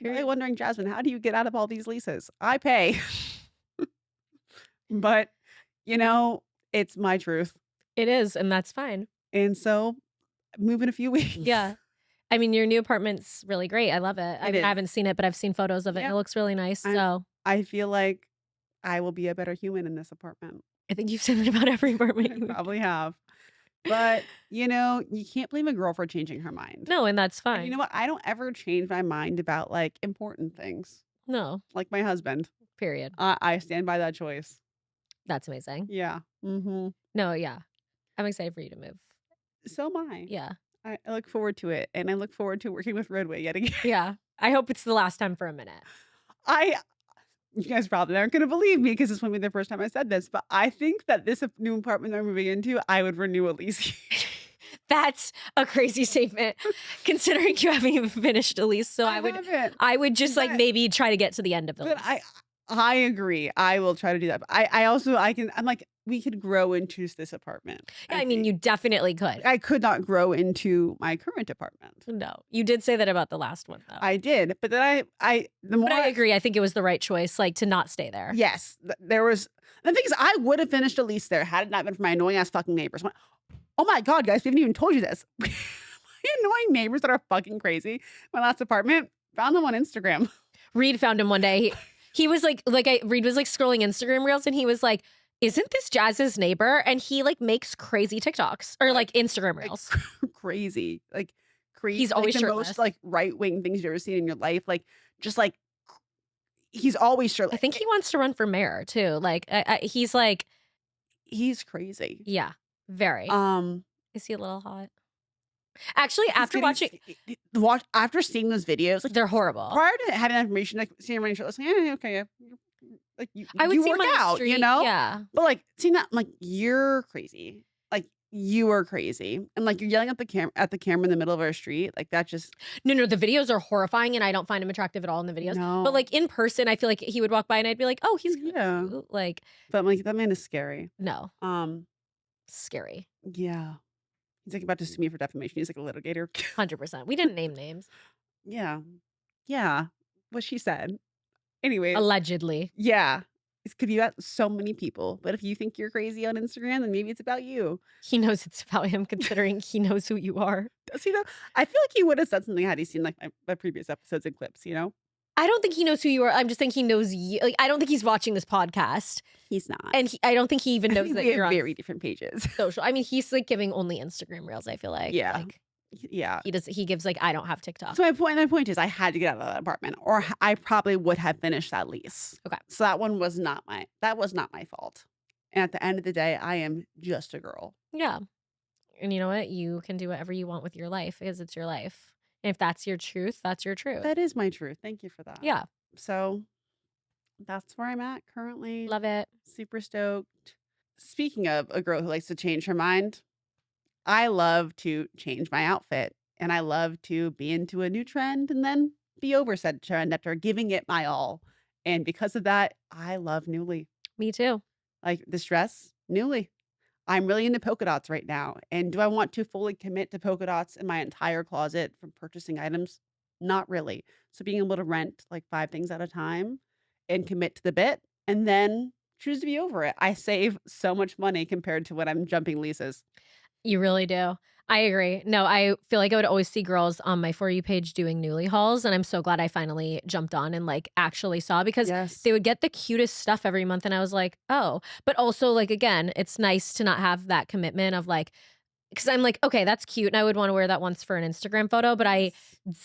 You're probably Period. wondering, Jasmine, how do you get out of all these leases? I pay. But, you know, it's my truth. It is, and that's fine. And so move in a few weeks. Yeah. I mean, your new apartment's really great. I love it. I It mean, I is. haven't seen it, but I've seen photos of it. And Yeah. it looks really nice. I'm- So I feel like I will be a better human in this apartment. I think you've said it about every apartment. I you- probably have. But, you know, you can't blame a girl for changing her mind. No, and that's And fine. you know what? I don't ever change my mind about like important things, No, like my husband. period. I stand by that choice. That's amazing. Yeah. Mm-hmm. No, yeah. I'm excited for you to move. So am I. Yeah. I look forward to it. And I look forward to working with Roadway yet again. Yeah. I hope it's the last time for a minute. You guys probably aren't going to believe me because this won't be the first time I said this, but I think that this new apartment I'm moving into, I would renew a lease. That's a crazy statement considering you haven't even finished a lease. So haven't. I would just like But- maybe try to get to the end of the But lease. I agree. I will try to do that. But I'm like, we could grow into this apartment. Yeah, I mean, think. you definitely could. I could not grow into my current apartment. No, you did say that about the last one though. I did, but then the more But I agree. I think it was the right choice, like to not stay there. Yes, there was. The thing is, I would have finished a lease there had it not been for my annoying ass fucking neighbors. Oh my god, guys, we haven't even told you this. My annoying neighbors that are fucking crazy. My last apartment, found them on Instagram. Reed found him one day. He was Reed was like scrolling Instagram reels and he was like, isn't this Jazz's neighbor? And he like makes crazy TikToks or like Instagram reels. Crazy, like crazy. He's always the shirtless. most like right wing things you've ever seen in your life. Like just like he's always shirtless. I think he wants to run for mayor too. Like he's like, he's crazy. yeah, very. Is he a little hot? Actually, he's after getting after seeing those videos, like they're horrible. prior to having that information, like seeing him running shirtless, like, yeah, okay, yeah. Like I would you see him work on the out, street, you know? Yeah. But like seeing that, I'm like, you're crazy. Like you are crazy. And like you're yelling at the camera in the middle of our street. Like that just No, the videos are horrifying and I don't find him attractive at all in the videos. no. But like in person, I feel like he would walk by and I'd be like, oh, he's Yeah. cute. Like, But I'm like, that man is scary. no, scary. Yeah. He's like about to sue me for defamation. He's like a litigator. 100%. We didn't name names. Yeah. Yeah. What she said. Anyway. Allegedly. Yeah. It could be about so many people. But if you think you're crazy on Instagram, then maybe it's about you. He knows it's about him considering he knows who you are. Does he though? I feel like he would have said something had he seen like my previous episodes and clips, you know? I don't think he knows who you are. I'm just thinking he knows you. Like, I don't think he's watching this podcast. He's not. And I don't think he even I knows think that we you're have on very different pages. social. I mean, he's like giving only Instagram reels, I feel like. Yeah. Like, Yeah. he gives like, I don't have TikTok. So my point is I had to get out of that apartment or I probably would have finished that lease. Okay. So that was not my fault. And at the end of the day, I am just a girl. Yeah. And you know what? You can do whatever you want with your life because it's your life. And if that's your truth, that's your truth. That is my truth. Thank you for that. Yeah. So that's where I'm at currently. Love it. Super stoked. Speaking of a girl who likes to change her mind, I love to change my outfit and I love to be into a new trend and then be over said trend after giving it my all. And because of that, I love Nuuly. Me too. Like this dress, Nuuly. I'm really into polka dots right now. And do I want to fully commit to polka dots in my entire closet from purchasing items? Not really. So being able to rent like 5 things at a time and commit to the bit and then choose to be over it. I save so much money compared to when I'm jumping leases. You really do. I agree. No, I feel like I would always see girls on my For You page doing Nuuly hauls, and I'm so glad I finally jumped on and like actually saw, because they would get the cutest stuff every month, and I was like, oh. But also, like, again, it's nice to not have that commitment of like, because I'm like, okay, that's cute, and I would want to wear that once for an Instagram photo, but I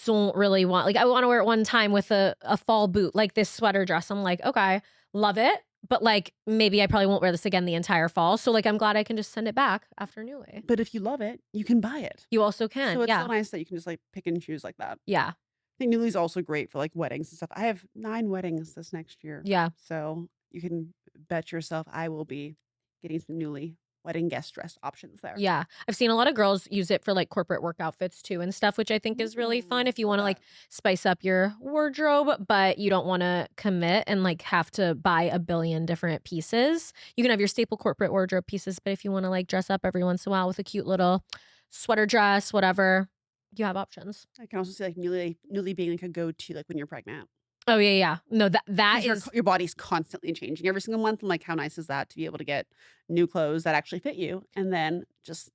don't really want, like, I want to wear it one time with a fall boot, like this sweater dress. I'm like, okay, love it. But like, maybe I probably won't wear this again the entire fall. So like, I'm glad I can just send it back after Nuuly. But if you love it, you can buy it. You also can. So it's so nice that you can just like pick and choose like that. Yeah. I think Nuuly's also great for like weddings and stuff. I have 9 weddings this next year. Yeah. So you can bet yourself I will be getting some Nuuly wedding guest dress options there. Yeah. I've seen a lot of girls use it for like corporate work outfits too and stuff, which I think is really fun if you want to like spice up your wardrobe, but you don't want to commit and like have to buy a billion different pieces. You can have your staple corporate wardrobe pieces, but if you want to like dress up every once in a while with a cute little sweater dress, whatever, you have options. I can also see like Nuuly being like a go-to like when you're pregnant. Oh, yeah. No, that is... Your body's constantly changing every single month. And like, how nice is that to be able to get new clothes that actually fit you? And then just...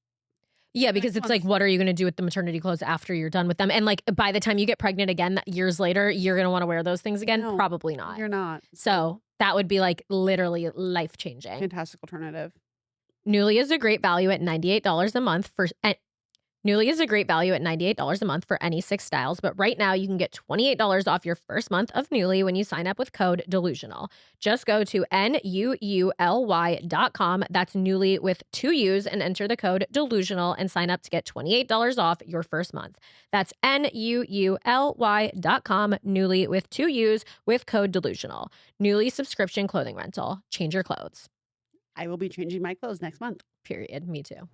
Yeah, because it's like, what are you going to do with the maternity clothes after you're done with them? And like, by the time you get pregnant again, years later, you're going to want to wear those things again? No, probably not. You're not. So that would be like literally life-changing. Fantastic alternative. Nuuly is a great value at $98 a month for... Nuuly is a great value at $98 a month for any 6 styles, but right now you can get $28 off your first month of Nuuly when you sign up with code Delusional. Just go to NUULY.com, that's Nuuly with 2 U's, and enter the code Delusional and sign up to get $28 off your first month. That's NUULY.com, Nuuly with 2 U's with code Delusional. Nuuly subscription clothing rental. Change your clothes. I will be changing my clothes next month. Period. Me too.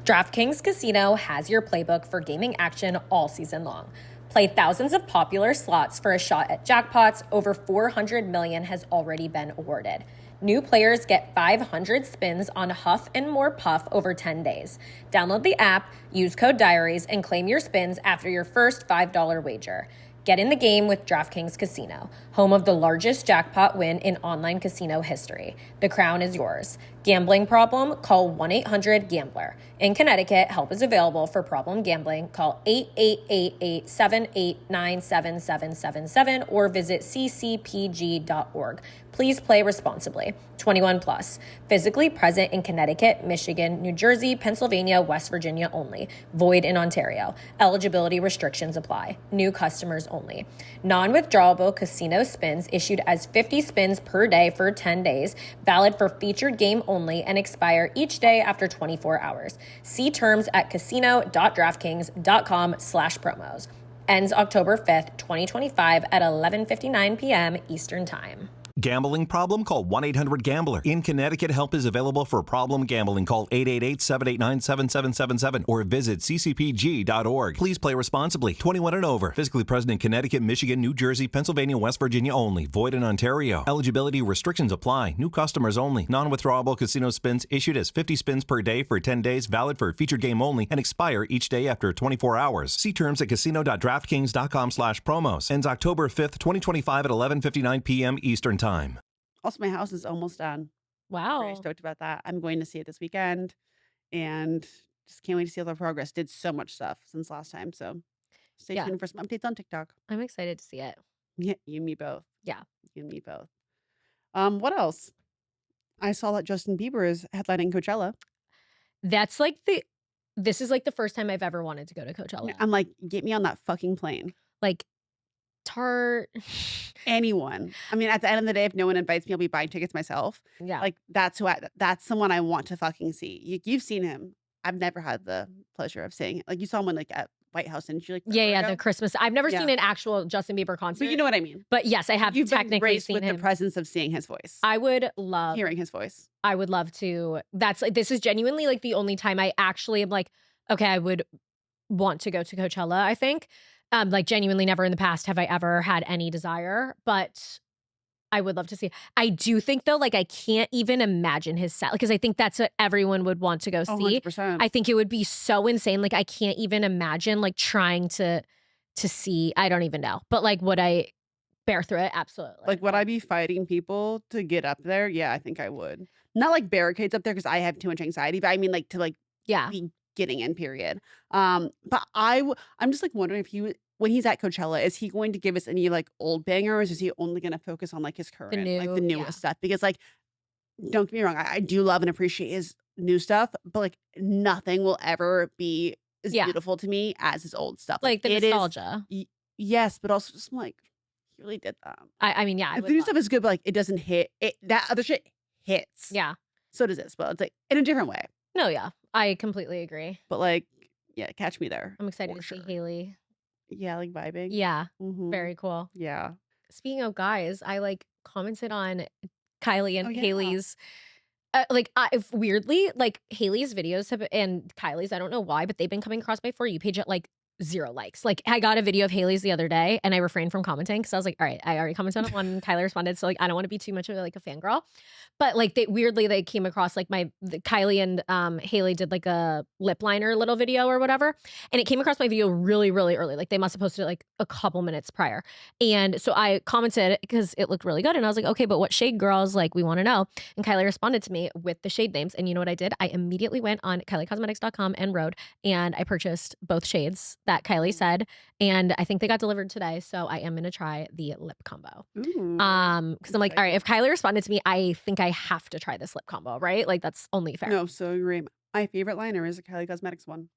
DraftKings Casino has your playbook for gaming action all season long. Play thousands of popular slots for a shot at jackpots. Over $400 million has already been awarded. New players get 500 spins on Huff and More Puff over 10 days. Download the app, use code DIARIES, and claim your spins after your first $5 wager. Get in the game with DraftKings Casino, home of the largest jackpot win in online casino history. The crown is yours. Gambling problem? Call 1-800-GAMBLER. In Connecticut, help is available for problem gambling. Call 888-879-7777 or visit ccpg.org. Please play responsibly. 21 plus. Physically present in Connecticut, Michigan, New Jersey, Pennsylvania, West Virginia only. Void in Ontario. Eligibility restrictions apply. New customers only. Non-withdrawable casino spins issued as 50 spins per day for 10 days. Valid for featured game only and expire each day after 24 hours. See terms at casino.draftkings.com/promos. Ends October 5th, 2025 at 11:59 p.m. Eastern Time. Gambling problem? Call 1-800-GAMBLER. In Connecticut, help is available for problem gambling. Call 888-789-7777 or visit ccpg.org. Please play responsibly. 21 and over. Physically present in Connecticut, Michigan, New Jersey, Pennsylvania, West Virginia only. Void in Ontario. Eligibility restrictions apply. New customers only. Non-withdrawable casino spins issued as 50 spins per day for 10 days. Valid for featured game only and expire each day after 24 hours. See terms at casino.draftkings.com/promos. Ends October 5th, 2025 at 11:59 p.m. Eastern Time. Also, my house is almost done. Wow. I'm very stoked about that. I'm going to see it this weekend and just can't wait to see all the progress. Did so much stuff since last time. So stay tuned for some updates on TikTok. I'm excited to see it. Yeah, you and me both. Yeah. You and me both. What else? I saw that Justin Bieber is headlining Coachella. That's like this is like the first time I've ever wanted to go to Coachella. I'm like, get me on that fucking plane. Like, Tart. Anyone. I mean, at the end of the day, if no one invites me, I'll be buying tickets myself. Yeah. Like, that's someone I want to fucking see. You've seen him. I've never had the pleasure of seeing it. Like, you saw him at White House, didn't you? Like, the Christmas. I've never seen an actual Justin Bieber concert. But you know what I mean. But yes, I have technically seen with him. The presence of seeing his voice. I would love hearing his voice. I would love to. That's like, this is genuinely like the only time I actually am like, okay, I would want to go to Coachella, I think. Like genuinely never in the past have I ever had any desire, but I would love to see. I do think though, like I can't even imagine his set because I think that's what everyone would want to go see. 100%. I think it would be so insane. Like I can't even imagine like trying to see. I don't even know, but like would I bear through it. Absolutely. Like, would I be fighting people to get up there? Yeah, I think I would. Not like barricades up there because I have too much anxiety, but I mean like to like be getting in, period. But I'm just like wondering if when he's at Coachella, is he going to give us any like old bangers? Is he only going to focus on like his current, like the newest stuff? Because like, don't get me wrong, I do love and appreciate his new stuff, but like nothing will ever be as beautiful to me as his old stuff. Like the nostalgia. Yes, but also just like, he really did that. I mean, the new stuff is good, but like it doesn't hit. That other shit hits. Yeah. So does this, but it's like in a different way. No, yeah. I completely agree. But like, yeah, catch me there. I'm excited to see Haley. Yeah, like vibing. Yeah. Very cool. Yeah. Speaking of guys, I like commented on Kylie and Haley's weirdly, like Haley's videos and Kylie's, I don't know why, but they've been coming across my For You page at like 0 likes. Like I got a video of Haley's the other day and I refrained from commenting because I was like, all right, I already commented on one and Kylie responded. So like, I don't want to be too much of like a fangirl. But like they came across like Kylie and Haley did like a lip liner little video or whatever. And it came across my video really, really early. Like they must have posted it like a couple minutes prior. And so I commented because it looked really good. And I was like, okay, but what shade, girls? Like we want to know. And Kylie responded to me with the shade names. And you know what I did? I immediately went on KylieCosmetics.com and Rode and I purchased both shades that Kylie said, and I think they got delivered today. So I am gonna try the lip combo. Ooh, because I'm like, all right, if Kylie responded to me, I think I have to try this lip combo, right? Like that's only fair. No, so agree. My favorite liner is a Kylie Cosmetics one.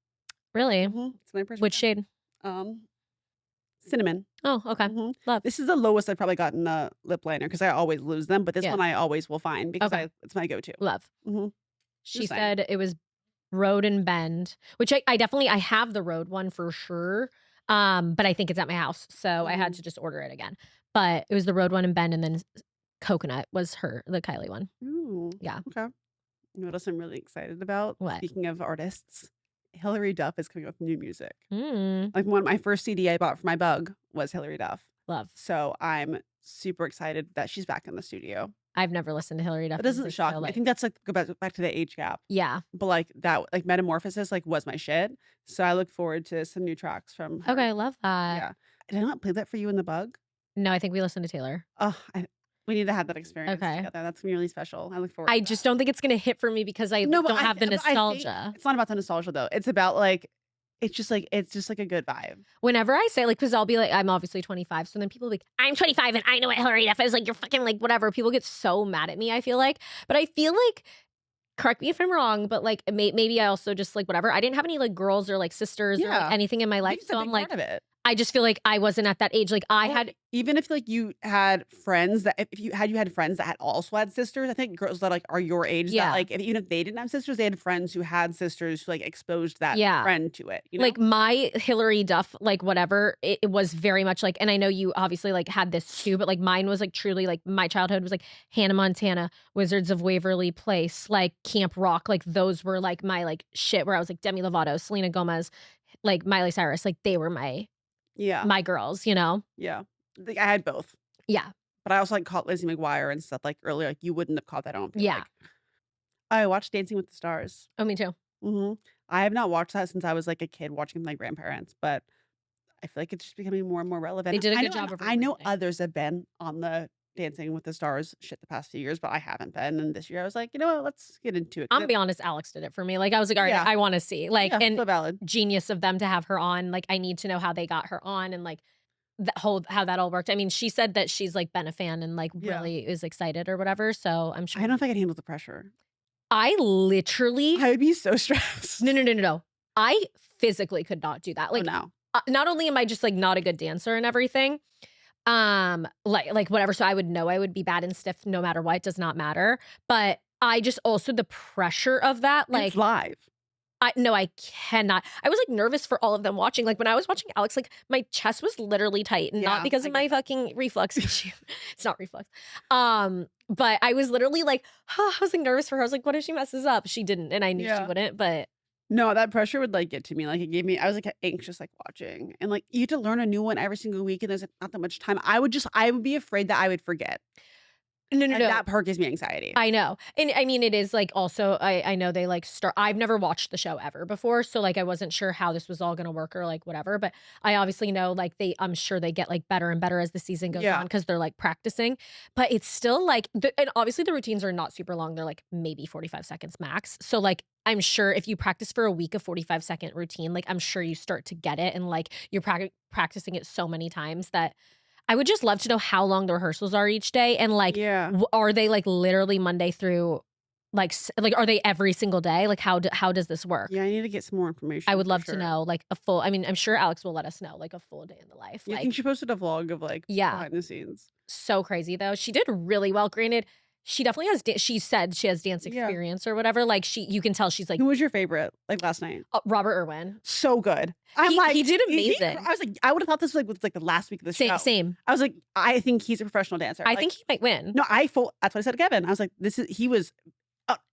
Really? It's my personal. Which shade? Cinnamon. Oh, okay. Love. This is the lowest I've probably gotten a lip liner because I always lose them, but this one I always will find because it's my go-to. Love. She said it was Rode and Bend, which I definitely have the Rode one for sure. But I think it's at my house, so I had to just order it again. But it was the Rode one and Bend, and then Coconut was the Kylie one. Ooh, yeah. Okay. You know what else I'm really excited about? What? Speaking of artists, Hilary Duff is coming up with new music. Mm. Like my first CD I bought for my bug was Hilary Duff. Love. So I'm super excited that she's back in the studio. I've never listened to Hilary Duff. That doesn't shock me. I think that's like go back to the age gap. Yeah. But like that, like Metamorphosis, like was my shit. So I look forward to some new tracks from her. Okay, I love that. Yeah. Did I not play that for you in the bug? No, I think we listened to Taylor. Oh, we need to have that experience together. That's gonna be really special. I look forward. I just don't think it's gonna hit for me because I don't have the nostalgia. It's not about the nostalgia though. It's about like. It's just like a good vibe. Whenever I say like, because I'll be like, I'm obviously 25, so then people are like, I'm 25 and I know what Hilary Duff is. Like you're fucking like whatever. People get so mad at me. I feel like, but I feel like, correct me if I'm wrong, but like maybe I also just like whatever. I didn't have any like girls or like sisters or like, anything in my life, so I'm like, I just feel like I wasn't at that age. Like I had, even if like you had friends that if you had friends that had also had sisters, I think girls that like are your age that like even if they didn't have sisters, they had friends who had sisters who like exposed that friend to it. You know? Like my Hilary Duff, like whatever, it was very much like, and I know you obviously like had this too, but like mine was like truly like my childhood was like Hannah Montana, Wizards of Waverly Place, like Camp Rock, like those were like my like shit where I was like Demi Lovato, Selena Gomez, like Miley Cyrus, like they were my girls, you know? Yeah. Like, I had both. Yeah. But I also like caught Lizzie McGuire and stuff like earlier. Like you wouldn't have caught that on. Like. I watched Dancing with the Stars. Oh, me too. I have not watched that since I was like a kid watching with my grandparents, but I feel like it's just becoming more and more relevant. They did a good job of I know others have been on the Dancing with the Stars shit the past few years, but I haven't been. And this year I was like, you know what, let's get into it. I'm gonna be honest, Alex did it for me. Like I was like, all right, I want to see. Like and so valid. Genius of them to have her on. Like I need to know how they got her on and like how that all worked. I mean, she said that she's like been a fan and like really is excited or whatever. So I'm sure. I don't know if I can handle the pressure. I would be so stressed. No. I physically could not do that. Like not only am I just like not a good dancer and everything, like whatever. So I would know I would be bad and stiff no matter what. It does not matter. But I just also the pressure of that, like it's live. I cannot. I was like nervous for all of them watching. Like when I was watching Alex, like my chest was literally tight, and not because of my fucking reflux issue. It's not reflux. But I was literally like, I was like nervous for her. I was like, what if she messes up? She didn't, and I knew she wouldn't. But no, that pressure would like get to me. Like it gave me. I was like anxious, like watching, and like you have to learn a new one every single week, and there's not that much time. I would be afraid that I would forget. No. And that part gives me anxiety. I know. And I mean, it is like also, I know they like start, I've never watched the show ever before. So like, I wasn't sure how this was all going to work or like whatever, but I obviously know like I'm sure they get like better and better as the season goes on because they're like practicing, but it's still like, and obviously the routines are not super long. They're like maybe 45 seconds max. So like, I'm sure if you practice for a week of 45-second routine, like I'm sure you start to get it. And like you're practicing it so many times that I would just love to know how long the rehearsals are each day. And like, are they like literally Monday through like are they every single day? Like how does this work? Yeah, I need to get some more information. I would love to know like a full, I mean, I'm sure Alex will let us know like a full day in the life. I like, think she posted a vlog of like behind the scenes. So crazy though. She did really well. Granted, she definitely has, she said she has dance experience or whatever. Like you can tell she's like. Who was your favorite like last night? Robert Irwin. So good. He did amazing. I was like, I would have thought this was like the last week of the show. Same. I was like, I think he's a professional dancer. I think he might win. No, that's what I said to Kevin. I was like, he was,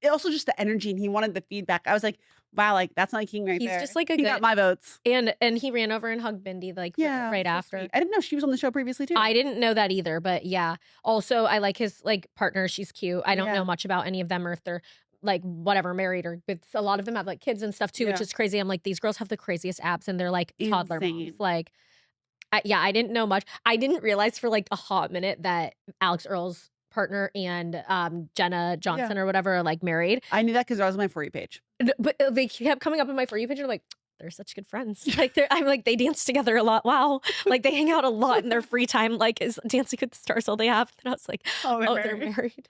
also just the energy and he wanted the feedback. I was like, wow, like that's not King right there. He's just like he got my votes. And he ran over and hugged Bindi like right after. Sweet. I didn't know she was on the show previously too. I didn't know that either, but yeah. Also, I like his like partner. She's cute. I don't know much about any of them or if they're like whatever married or but a lot of them have like kids and stuff too, which is crazy. I'm like, these girls have the craziest abs and they're like toddler moms. Like, I didn't know much. I didn't realize for like a hot minute that Alex Earl's partner and Jenna Johnson or whatever are like married. I knew that because I was on my For You page. But they kept coming up in my For You page and I'm like, they're such good friends. Like I'm like, they dance together a lot. Wow. Like they hang out a lot in their free time, like is Dancing with the Stars all they have. And I was like, they're married.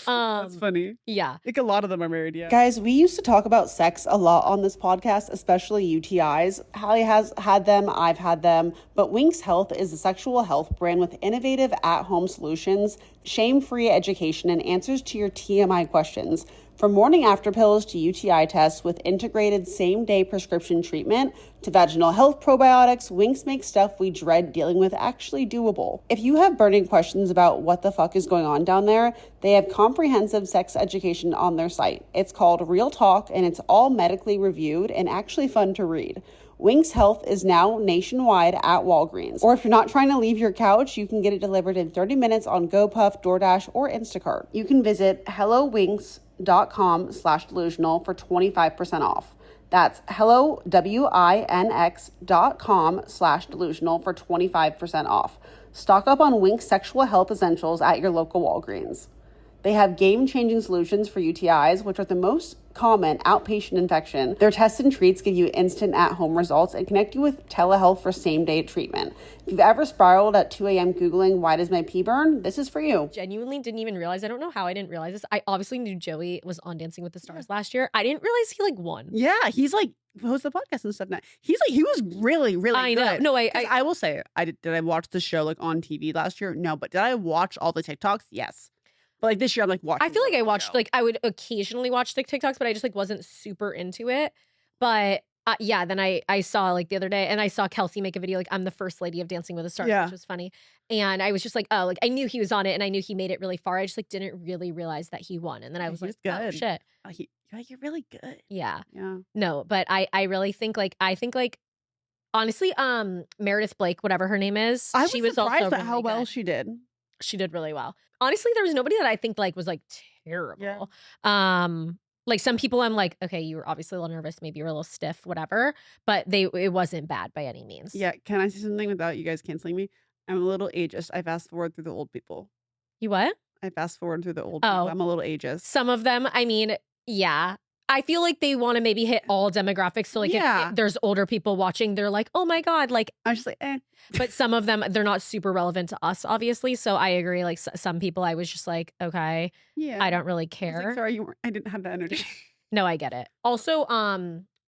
That's funny. Yeah. I think a lot of them are married, Guys, we used to talk about sex a lot on this podcast, especially UTIs. Hallie has had them, I've had them, but Winx Health is a sexual health brand with innovative at-home solutions, shame-free education, and answers to your TMI questions. From morning after pills to UTI tests with integrated same-day prescription treatment to vaginal health probiotics, Winx makes stuff we dread dealing with actually doable. If you have burning questions about what the fuck is going on down there, they have comprehensive sex education on their site. It's called Real Talk, and it's all medically reviewed and actually fun to read. Winx Health is now nationwide at Walgreens. Or if you're not trying to leave your couch, you can get it delivered in 30 minutes on GoPuff, DoorDash, or Instacart. You can visit hellowinx.com/delusional for 25% off. That's hellowinx.com/delusional for 25% off. Stock up on Winx sexual health essentials at your local Walgreens. They have game-changing solutions for UTIs, which are the most common outpatient infection. Their tests and treats give you instant at-home results and connect you with telehealth for same-day treatment. If you've ever spiraled at 2 a.m. Googling, why does my pee burn? This is for you. Genuinely didn't even realize. I don't know how I didn't realize this. I obviously knew Joey was on Dancing with the Stars last year. I didn't realize he like won. Yeah, he's like hosts the podcast and stuff now. He was really, really good. I know. No, I will say, did I watch the show like on TV last year? No, but did I watch all the TikToks? Yes. But like this year, I'm like watching. I feel like I watched like I would occasionally watch the TikToks, but I just like wasn't super into it. But yeah, then I saw like the other day, and I saw Kelsey make a video like I'm the first lady of Dancing with the Stars, which was funny. And I was just like, oh, like I knew he was on it, and I knew he made it really far. I just like didn't really realize that he won, and then I was like, good. Oh shit, you're really good. Yeah. Yeah. No, but I really think like honestly, Meredith Blake, whatever her name is, she was surprised also at how well she did. She did really well. Honestly, there was nobody that I think like was like terrible. Yeah. Like some people I'm like, okay, you were obviously a little nervous, maybe you were a little stiff, whatever, but it wasn't bad by any means. Yeah, can I say something without you guys canceling me? I'm a little ageist. I fast forward through the old people. You what? I fast forward through the old people. I'm a little ageist. Some of them, I mean, yeah. I feel like they want to maybe hit all demographics. So like if there's older people watching, they're like, oh my God, like I'm just like, eh. But some of them, they're not super relevant to us, obviously. So I agree. Like some people, I was just like, okay, I don't really care. Like, sorry, I didn't have the energy. No, I get it. Also,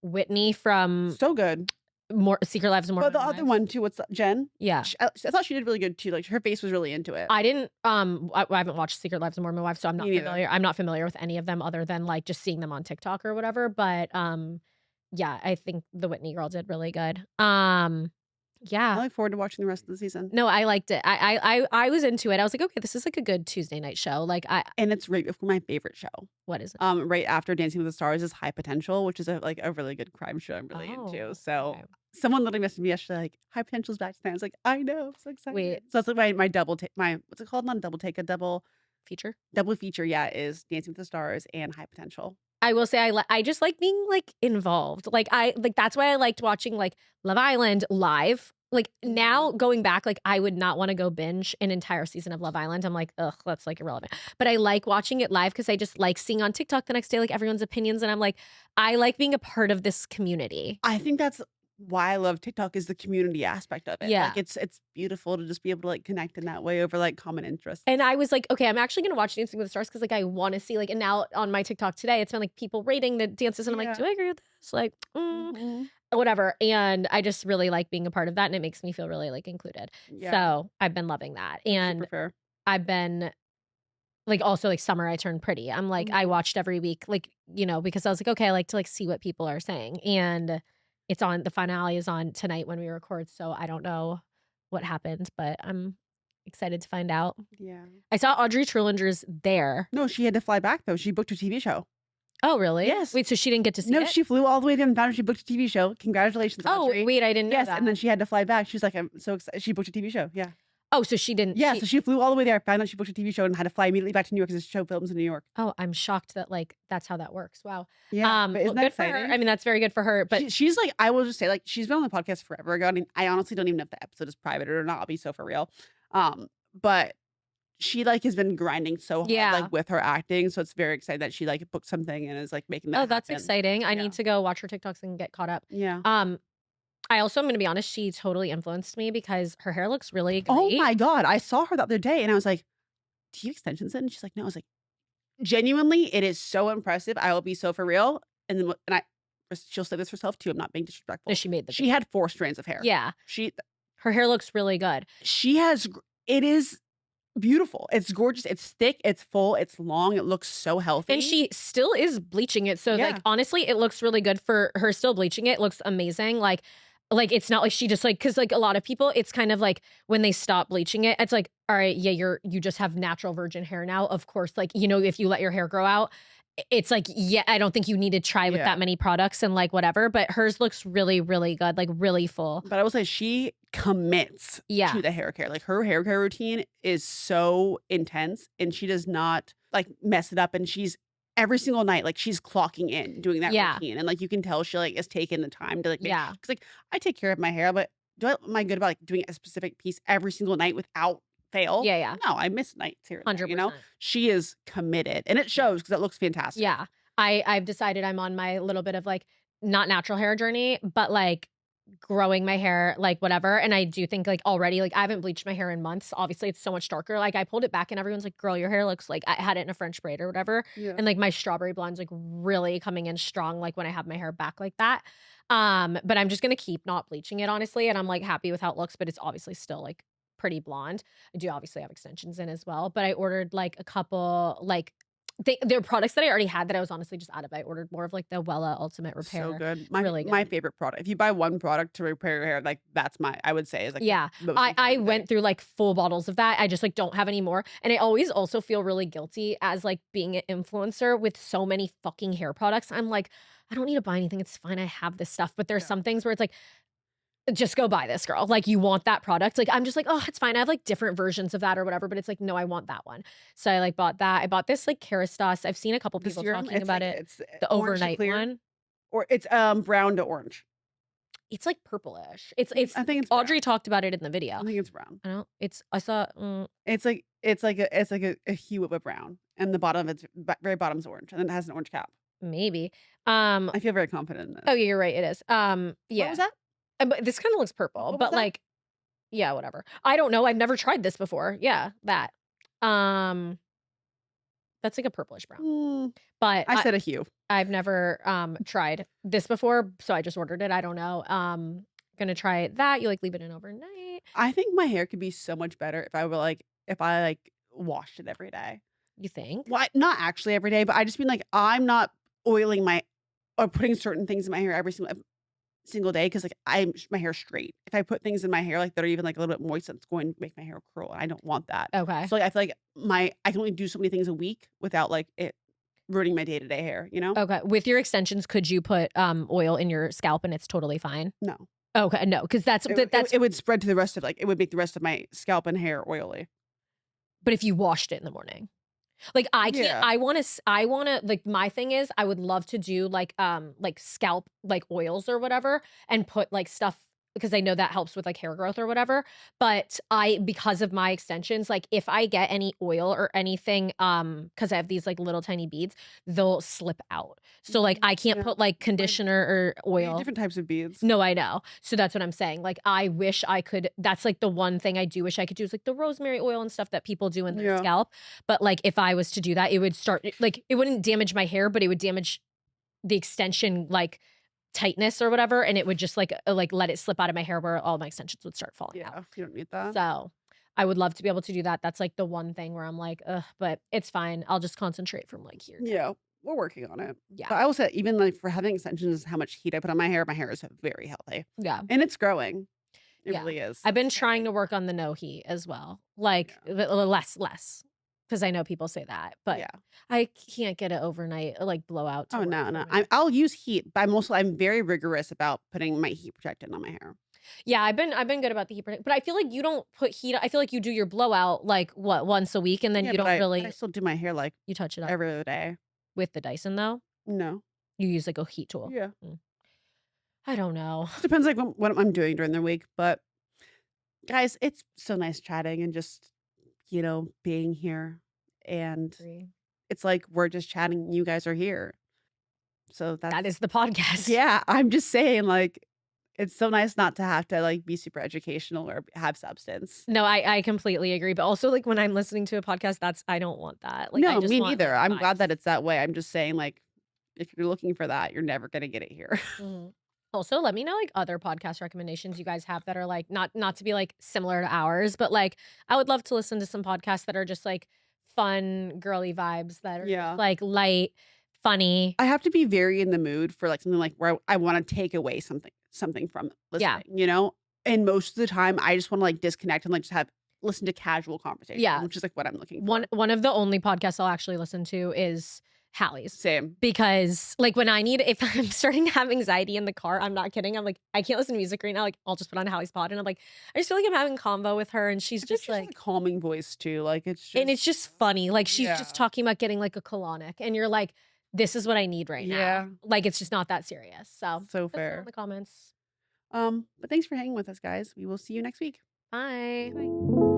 Whitney from So good. More Secret Lives of Mormon But the other one too, what's that? Jen? Yeah. I thought she did really good too. Like her face was really into it. I didn't I haven't watched Secret Lives of Mormon Wives, so I'm not familiar. I'm not familiar with any of them other than like just seeing them on TikTok or whatever. But yeah, I think the Whitney girl did really good. Yeah. I look forward to watching the rest of the season. No, I liked it. I was into it. I was like, okay, this is like a good Tuesday night show. Like and it's right before my favorite show. What is it? Right after Dancing with the Stars is High Potential, which is a really good crime show I'm really into. So okay. Someone literally messaged me yesterday like, High Potential's back tonight. I was like, I know, I'm so excited. Wait. So that's like my double take, what's it called? Not a double take, a double. feature? Double feature, yeah, is Dancing with the Stars and High Potential. I will say I just like being like involved. Like that's why I liked watching like Love Island live. Like now going back, like I would not want to go binge an entire season of Love Island. I'm like, ugh, that's like irrelevant. But I like watching it live because I just like seeing on TikTok the next day, like everyone's opinions. And I'm like, I like being a part of this community. I think that's why I love TikTok is the community aspect of it. Yeah. Like it's beautiful to just be able to like connect in that way over like common interests. And I was like, okay, I'm actually gonna watch Dancing with the Stars because like I want to see like, and now on my TikTok today, it's been like people rating the dances, and I'm like, do I agree with this? Like, whatever. And I just really like being a part of that, and it makes me feel really like included. Yeah. So I've been loving that, and I've been like also like Summer I Turned Pretty. I'm like I watched every week, like because I was like, okay, I like to like see what people are saying, and it's on, the finale is on tonight when we record, so I don't know what happened, but I'm excited to find out. Yeah. I saw Audrey Trillinger's there. No, she had to fly back though. She booked a TV show. Oh, really? Yes. Wait, so she didn't get to see it? No, she flew all the way down and found she booked a TV show. Congratulations, Audrey. Oh, wait, I didn't know that. Yes, and then she had to fly back. She was like, I'm so excited. She booked a TV show. Yeah. Oh, so she didn't. Yeah, so she flew all the way there, found out she booked a TV show, and had to fly immediately back to New York because the show films in New York. Oh, I'm shocked that like that's how that works. Wow. Yeah, but isn't that exciting? For her. I mean, that's very good for her. But she's like, I will just say, like, she's been on the podcast forever ago. I mean, I honestly don't even know if the episode is private or not. I'll be so for real. But she like has been grinding so hard, like with her acting. So it's very exciting that she like booked something and is like making that. Oh, that's happen. Exciting. I need to go watch her TikToks and get caught up. Yeah. I also, I'm going to be honest, she totally influenced me because her hair looks really great. Oh my God. I saw her the other day and I was like, do you have extensions in? And she's like, no. I was like, genuinely, it is so impressive. I will be so for real. And she'll say this herself too. I'm not being disrespectful. No, she made the She had 4 strands of hair. Yeah. Her hair looks really good. It is beautiful. It's gorgeous. It's thick. It's full. It's long. It looks so healthy. And she still is bleaching it. So like, honestly, it looks really good for her still bleaching it. It looks amazing. Like it's not like she just like, because like a lot of people, it's kind of like when they stop bleaching it, it's like, all right, yeah, you just have natural virgin hair now. Of course, like, if you let your hair grow out, it's like, yeah, I don't think you need to try with that many products and like whatever, but hers looks really, really good, like really full. But I will say she commits to the hair care. Like her hair care routine is so intense and she does not like mess it up. And she's every single night, like she's clocking in doing that routine. And like, you can tell she like is taking the time to like, make sure, 'cause like I take care of my hair, but am I good about like doing a specific piece every single night without fail? Yeah. No, I miss nights here. 100%. She is committed and it shows because it looks fantastic. Yeah. I've decided I'm on my little bit of like not natural hair journey, but like growing my hair, like whatever. And I do think like already, like I haven't bleached my hair in months. Obviously it's so much darker. Like I pulled it back and everyone's like, girl, your hair looks like, I had it in a French braid or whatever. Yeah. And like my strawberry blonde's like really coming in strong, like when I have my hair back like that. But I'm just going to keep not bleaching it, honestly. And I'm like happy with how it looks, but it's obviously still like pretty blonde. I do obviously have extensions in as well, but I ordered like a couple, like they're products that I already had that I was honestly just out of. I ordered more of like the Wella Ultimate Repair. So good. Really good. My favorite product. If you buy one product to repair your hair, like that's I would say is like, I went through like full bottles of that. I just like don't have any more. And I always also feel really guilty as like being an influencer with so many fucking hair products. I'm like, I don't need to buy anything. It's fine. I have this stuff. But there's some things where it's like, just go buy this, girl. Like you want that product. Like I'm just like, oh, it's fine. I have like different versions of that or whatever, but it's like, no, I want that one. So I like bought that. I bought this like Kerastase. I've seen a couple people talking about it. It's the overnight one. Or it's brown to orange. It's like purplish. It's I think it's Audrey brown. talked about it in the video. I think it's brown. I saw it's like a hue of a brown. And the bottom of it's very bottom's orange. And then it has an orange cap. Maybe. I feel very confident in this. Oh yeah, you're right. It is. Yeah. What was that? But this kind of looks purple, but like, yeah, whatever. I don't know. I've never tried this before. Yeah, that. That's like a purplish brown. But I said a hue. I've never tried this before, so I just ordered it. I don't know. Gonna try that. You like leave it in overnight. I think my hair could be so much better if I washed it every day. You think? Well, not actually every day, but I just mean like I'm not oiling or putting certain things in my hair every single day because like my hair's straight. If I put things in my hair like that are even like a little bit moist, it's going to make my hair curl, and I don't want that. Okay. So like I feel like I can only do so many things a week without like it ruining my day-to-day hair, Okay. With your extensions, could you put oil in your scalp and it's totally fine? No. Okay, no, because it would spread to the rest of it would make the rest of my scalp and hair oily. But if you washed it in the morning. Like I can't, I want to, like my thing is I would love to do like scalp, like oils or whatever and put like stuff because I know that helps with like hair growth or whatever. But because of my extensions, like if I get any oil or anything, because I have these like little tiny beads, they'll slip out. So like I can't put like conditioner or oil. Different types of beads. No, I know. So that's what I'm saying. Like I wish I could, that's like the one thing I do wish I could do is like the rosemary oil and stuff that people do in their scalp. But like if I was to do that, it would start, like it wouldn't damage my hair, but it would damage the extension, like tightness or whatever, and it would just like let it slip out of my hair where all my extensions would start falling out. You don't need that. So I would love to be able to do that. That's like the one thing where I'm like, ugh, but it's fine. I'll just concentrate from like here. Yeah, we're working on it. Yeah. But I will say, even like for having extensions, how much heat I put on my hair is very healthy. Yeah. And it's growing. It really is. I've been trying to work on the no heat as well. Like less. Because I know people say that, but I can't get it overnight, like blowout. Oh, no. I'll use heat, but I'm very rigorous about putting my heat protectant on my hair. Yeah, I've been good about the heat protectant, but I feel like you don't put heat. I feel like you do your blowout like once a week, and then you don't really. I still do my hair like you touch it up every other day with the Dyson though. No, you use like a heat tool. Yeah, I don't know. It depends like what I'm doing during the week, but guys, it's so nice chatting and just being here. And it's like we're just chatting. You guys are here. So that is the podcast. Yeah. I'm just saying, like, it's so nice not to have to like be super educational or have substance. No, I completely agree. But also like when I'm listening to a podcast, I don't want that. Like, no, I just me want, neither. like, I'm glad that it's that way. I'm just saying, like, if you're looking for that, you're never going to get it here. Also, let me know like other podcast recommendations you guys have that are like not to be like similar to ours, but like I would love to listen to some podcasts that are just like fun girly vibes that are just, like light, funny. I have to be very in the mood for like something like where I want to take away something from listening, and most of the time I just want to like disconnect and like just listen to casual conversation, which is like what I'm looking for. One of the only podcasts I'll actually listen to is Hallie's. Same. Because like if I'm starting to have anxiety in the car, I'm not kidding. I'm like, I can't listen to music right now. Like I'll just put on Hallie's pod and I'm like, I just feel like I'm having convo with her and she's just like a calming voice too. Like it's just funny. Like she's just talking about getting like a colonic and you're like, this is what I need right now. Yeah. Like it's just not that serious. So fair. In the comments. But thanks for hanging with us, guys. We will see you next week. Bye. Bye.